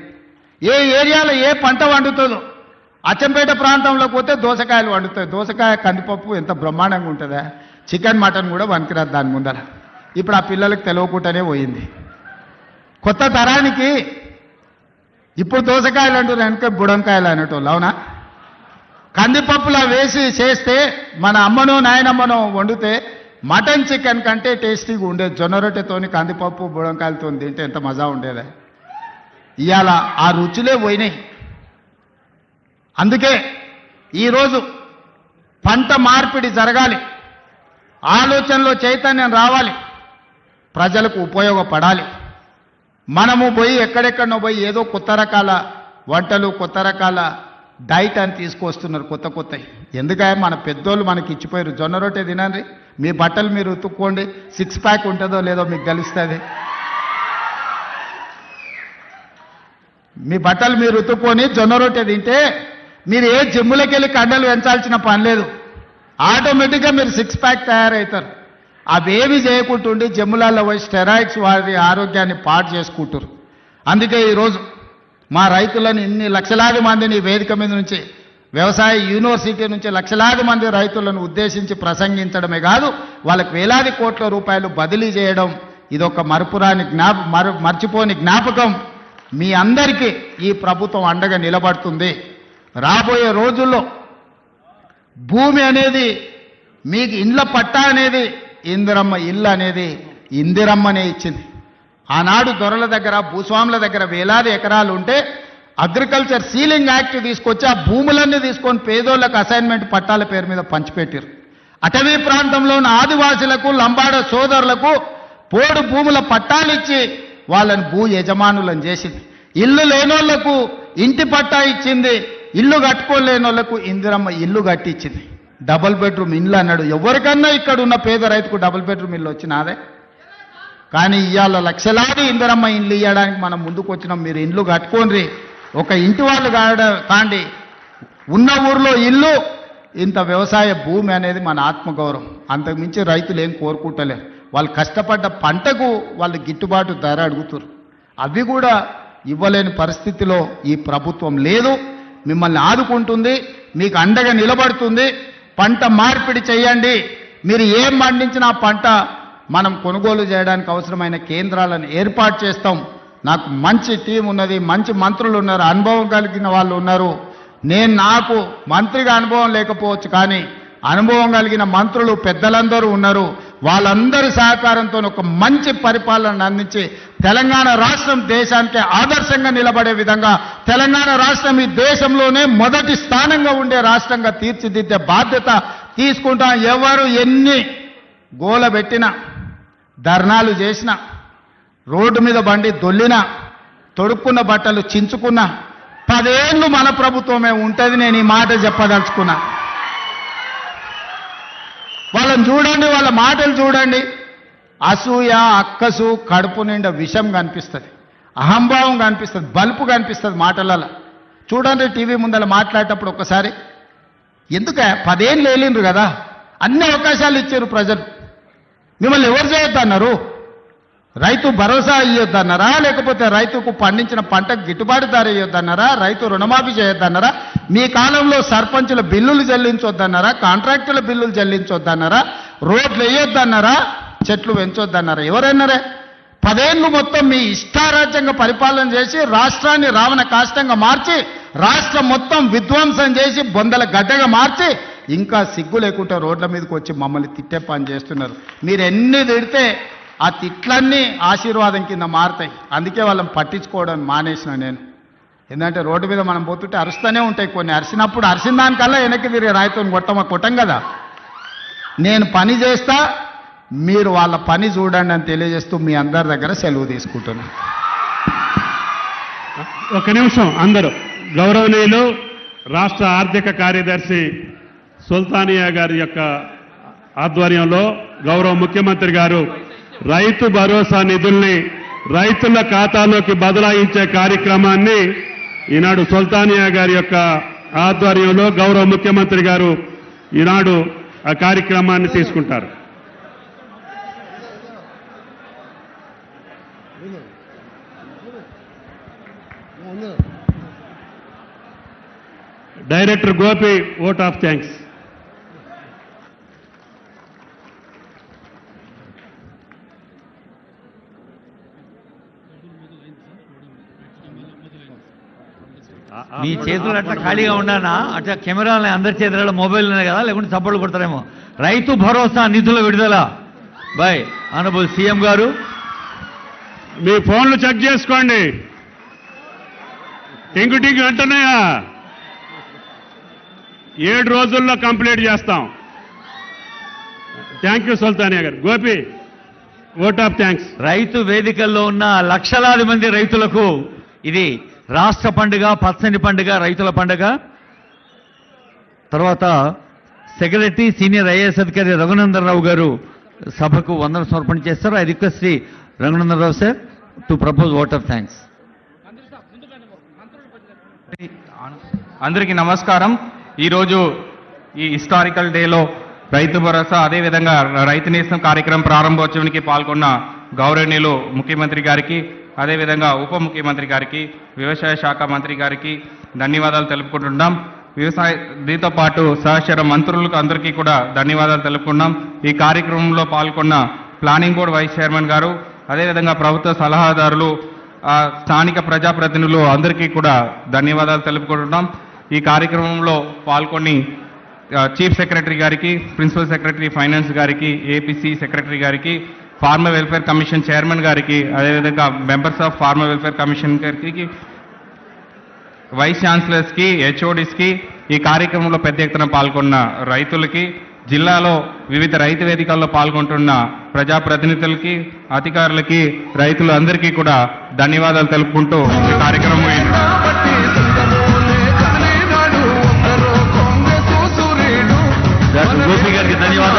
ఏ ఏరియాలో ఏ పంట వండుతుందో, అచ్చంపేట ప్రాంతంలోకి పోతే దోసకాయలు వండుతాయి. దోసకాయ కందిపప్పు ఎంత బ్రహ్మాండంగా ఉంటుందా, చికెన్ మటన్ కూడా వనికిరాదు దాని ముందర. ఇప్పుడు ఆ పిల్లలకు తెలియకుండానే పోయింది. కొత్త తరానికి ఇప్పుడు దోసకాయలు అంటున్నారు, వెనక బుడంకాయలు అనేటోళ్ళు. అవునా? కందిపప్పులా వేసి చేస్తే మన అమ్మనో నాయనమ్మనో వండితే మటన్ చికెన్ కంటే టేస్టీగా ఉండేది. జొన్న రొట్టెతోని కందిపప్పు బుడంకాయలతో తింటే ఎంత మజా ఉండేది. ఇవాళ ఆ రుచులే పోయినాయి. అందుకే ఈరోజు పంట మార్పిడి జరగాలి, ఆలోచనలో చైతన్యం రావాలి, ప్రజలకు ఉపయోగపడాలి. మనము పోయి ఎక్కడెక్కడనో పోయి ఏదో కొత్త రకాల వంటలు, కొత్త రకాల డైట్ అని తీసుకొస్తున్నారు కొత్త కొత్తవి. ఎందుకంటే మన పెద్దోళ్ళు మనకి ఇచ్చిపోయారు. జొన్న రొట్టె తినండి, మీ బట్టలు మీరు ఉతుక్కోండి, 6 ప్యాక్ ఉంటుందో లేదో మీకు తెలుస్తుంది. మీ బట్టలు మీరు ఉతుక్కొని జొన్న రొట్టె తింటే మీరు ఏ జిమ్ములకి వెళ్ళి కండలు పెంచాల్సిన పని లేదు. ఆటోమేటిక్గా మీరు 6 ప్యాక్ తయారవుతారు. అవేమి చేయకుంటుండి జిమ్ములలో పోయి స్టెరాయిడ్స్ వారి ఆరోగ్యాన్ని పాడు చేసుకుంటారు. అందుకే ఈరోజు మా రైతులను ఇన్ని లక్షలాది మందిని వేదిక మీద నుంచి, వ్యవసాయ యూనివర్సిటీ నుంచి లక్షలాది మంది రైతులను ఉద్దేశించి ప్రసంగించడమే కాదు, వాళ్ళకి వేలాది కోట్ల రూపాయలు బదిలీ చేయడం ఇదొక మర్చిపోని జ్ఞాపకం. మీ అందరికీ ఈ ప్రభుత్వం అండగా నిలబడుతుంది. రాబోయే రోజుల్లో భూమి అనేది మీకు ఇండ్ల పట్టా అనేది ఇందిరమ్మ ఇల్లు అనేది ఇందిరమ్మనే ఇచ్చింది. ఆనాడు దొరల దగ్గర, భూస్వాముల దగ్గర వేలాది ఎకరాలు ఉంటే అగ్రికల్చర్ సీలింగ్ యాక్ట్ తీసుకొచ్చి ఆ భూములన్నీ తీసుకొని పేదోళ్లకు అసైన్మెంట్ పట్టాల పేరు మీద పంచిపెట్టారు. అటవీ ప్రాంతంలో ఉన్న ఆదివాసులకు, లంబాడ సోదరులకు పోడు భూముల పట్టాలిచ్చి వాళ్ళని భూ యజమానులను చేసింది. ఇల్లు లేనోళ్లకు ఇంటి పట్టా ఇచ్చింది, ఇల్లు కట్టుకోలేని వాళ్ళకు ఇందిరమ్మ ఇల్లు కట్టించింది. డబుల్ బెడ్రూమ్ ఇల్లు అన్నాడు. ఎవరికన్నా ఇక్కడ ఉన్న పేద రైతుకు డబుల్ బెడ్రూమ్ ఇల్లు వచ్చినాదే. కానీ ఇవాళ లక్షలాది ఇందిరమ్మ ఇల్లు ఇవ్వడానికి మనం ముందుకు వచ్చినాం. మీరు ఇల్లు కట్టుకోండి, ఒక ఇంటి వాళ్ళు కాండి, ఉన్న ఊర్లో ఇల్లు, ఇంత వ్యవసాయ భూమి అనేది మన ఆత్మగౌరవం. అంతకుమించి రైతులు ఏం కోరుకుంటలేరు. వాళ్ళు కష్టపడ్డ పంటకు వాళ్ళు గిట్టుబాటు ధర అడుగుతారు. అవి కూడా ఇవ్వలేని పరిస్థితిలో ఈ ప్రభుత్వం లేదు. మిమ్మల్ని ఆదుకుంటుంది, మీకు అండగా నిలబడుతుంది. పంట మార్పిడి చేయండి. మీరు ఏం పండించినా పంట మనం కొనుగోలు చేయడానికి అవసరమైన కేంద్రాలను ఏర్పాటు చేస్తాం. నాకు మంచి టీం ఉన్నది, మంచి మంత్రులు ఉన్నారు, అనుభవం కలిగిన వాళ్ళు ఉన్నారు. నాకు మంత్రిగా అనుభవం లేకపోవచ్చు, కానీ అనుభవం కలిగిన మంత్రులు పెద్దలందరూ ఉన్నారు. వాళ్ళందరి సహకారంతో ఒక మంచి పరిపాలన అందించి తెలంగాణ రాష్ట్రం దేశానికి ఆదర్శంగా నిలబడే విధంగా, తెలంగాణ రాష్ట్రం ఈ దేశంలోనే మొదటి స్థానంగా ఉండే రాష్ట్రంగా తీర్చిదిద్దే బాధ్యత తీసుకుంటాం. ఎవరు ఎన్ని గోల పెట్టినా, ధర్నాలు చేసినా, రోడ్డు మీద బండి దొల్లినా, తొడుక్కున్న బట్టలు చించుకున్నా 10 ఏళ్ళు మన ప్రభుత్వమే ఉంటుంది. నేను ఈ మాట చెప్పదలుచుకున్నా. వాళ్ళని చూడండి, వాళ్ళ మాటలు చూడండి. అసూయ, అక్కసు, కడుపు నిండా విషం కనిపిస్తుంది, అహంభావం కనిపిస్తుంది, బలుపు కనిపిస్తుంది మాటలలో. చూడండి టీవీ ముందర మాట్లాడేటప్పుడు ఒక్కసారి. ఎందుక 10 ఏళ్ళు వేలిండ్రు కదా, అన్ని అవకాశాలు ఇచ్చారు ప్రజలు. మిమ్మల్ని ఎవరు చేయొద్దన్నారు? రైతు భరోసా ఇవ్వద్దన్నారా? లేకపోతే రైతుకు పండించిన పంటకు గిట్టుబాటు ధర ఇవ్వద్దన్నారా? రైతు రుణమాఫీ చేయొద్దన్నారా? మీ కాలంలో సర్పంచుల బిల్లులు చెల్లించొద్దన్నారా? కాంట్రాక్టుల బిల్లులు చెల్లించొద్దన్నారా? రోడ్లు వేయొద్దన్నారా? చెట్లు పెంచొద్దన్నారు. ఎవరన్నారే? 10 ఏళ్ళు మొత్తం మీ ఇష్టారాజ్యంగా పరిపాలన చేసి రాష్ట్రాన్ని రావణ కాష్టంగా మార్చి రాష్ట్రం మొత్తం విధ్వంసం చేసి బొందల గడ్డగా మార్చి ఇంకా సిగ్గు లేకుండా రోడ్ల మీదకి వచ్చి మమ్మల్ని తిట్టే పని చేస్తున్నారు. మీరు ఎన్ని తిడితే ఆ తిట్లన్నీ ఆశీర్వాదం కింద మారుతాయి. అందుకే వాళ్ళని పట్టించుకోవడం మానేసిన నేను. ఎందుకంటే రోడ్డు మీద మనం పోతుంటే అరుస్తూనే ఉంటాయి కొన్ని. అరిసినప్పుడు అరిసిన దానికల్లా వెనక్కి తిరిగి రాయితో కొట్టం కదా. నేను పని చేస్తా, మీరు వాళ్ళ పని చూడండి అని తెలియజేస్తూ మీ అందరి దగ్గర సెలవు తీసుకుంటున్నాను. ఒక నిమిషం అందరూ. గౌరవనీయులు రాష్ట్ర ఆర్థిక కార్యదర్శి సుల్తానియా గారి యొక్క ఆధ్వర్యంలో గౌరవ ముఖ్యమంత్రి గారు రైతు భరోసా నిధుల్ని రైతుల ఖాతాలోకి బదలాయించే కార్యక్రమాన్ని ఈనాడు సుల్తానియా గారి యొక్క ఆధ్వర్యంలో గౌరవ ముఖ్యమంత్రి గారు ఈనాడు ఆ కార్యక్రమాన్ని తీసుకుంటారు. Director Gopi vote of thanks. మీ చేతులు అట్లా ఖాళీగా ఉన్నానా? అట్లా కెమెరాలని అందరి చేతులలో మొబైల్ ఉన్నాయి కదా, లేకుంటే చప్పట్లు కొడతారేమో. రైతు భరోసా నిధుల విడుదల బై ఆనరబుల్ సీఎం గారు. మీ ఫోన్లు చెక్ చేసుకోండి. టింగు టింగు అంటున్నాయా? 7 రోజుల్లో కంప్లీట్ చేస్తాం. థ్యాంక్ యూ సుల్తానియా గారు. Gopi vote of thanks. రైతు వేదికల్లో ఉన్న లక్షలాది మంది రైతులకు ఇది రాష్ట్ర పండుగ, పచ్చని పండుగ, రైతుల పండుగ. తర్వాత సెక్రటరీ సీనియర్ ఐఏఎస్ అధికారి రఘునందన్ రావు గారు సభకు వందన సమర్పణ చేస్తారు. I request Shri Raghunandan Rao sir to propose vote of thanks. అందరికీ నమస్కారం. ఈరోజు ఈ హిస్టారికల్ డేలో రైతు భరోసా అదేవిధంగా రైతు నేస్తం కార్యక్రమం ప్రారంభోత్సవానికి పాల్గొన్న గౌరవనీయులు ముఖ్యమంత్రి గారికి, అదేవిధంగా ఉప ముఖ్యమంత్రి గారికి, వ్యవసాయ శాఖ మంత్రి గారికి ధన్యవాదాలు తెలుపుకుంటున్నాం. దీంతో పాటు సహచర మంత్రులకు అందరికీ కూడా ధన్యవాదాలు తెలుపుకున్నాం. ఈ కార్యక్రమంలో పాల్గొన్న ప్లానింగ్ బోర్డు వైస్ చైర్మన్ గారు, అదేవిధంగా ప్రభుత్వ సలహాదారులు, స్థానిక ప్రజాప్రతినిధులు అందరికీ కూడా ధన్యవాదాలు తెలుపుకుంటున్నాం. ఈ కార్యక్రమంలో పాల్గొని చీఫ్ సెక్రటరీ గారికి, ప్రిన్సిపల్ సెక్రటరీ ఫైనాన్స్ గారికి, ఏపీసీ సెక్రటరీ గారికి, ఫార్మర్ వెల్ఫేర్ కమిషన్ చైర్మన్ గారికి, అదేవిధంగా members of farmer welfare commission గారికి, వైస్ ఛాన్సలర్స్కి, హెచ్ఓడిస్కి, ఈ కార్యక్రమంలో పెద్ద ఎత్తున పాల్గొన్న రైతులకి, జిల్లాలో వివిధ రైతు వేదికల్లో పాల్గొంటున్న ప్రజాప్రతినిధులకి, అధికారులకి, రైతులు అందరికీ కూడా ధన్యవాదాలు తెలుపుకుంటూ ఈ కార్యక్రమం డాక్టర్ గోపి గారికి ధన్యవాదాలు.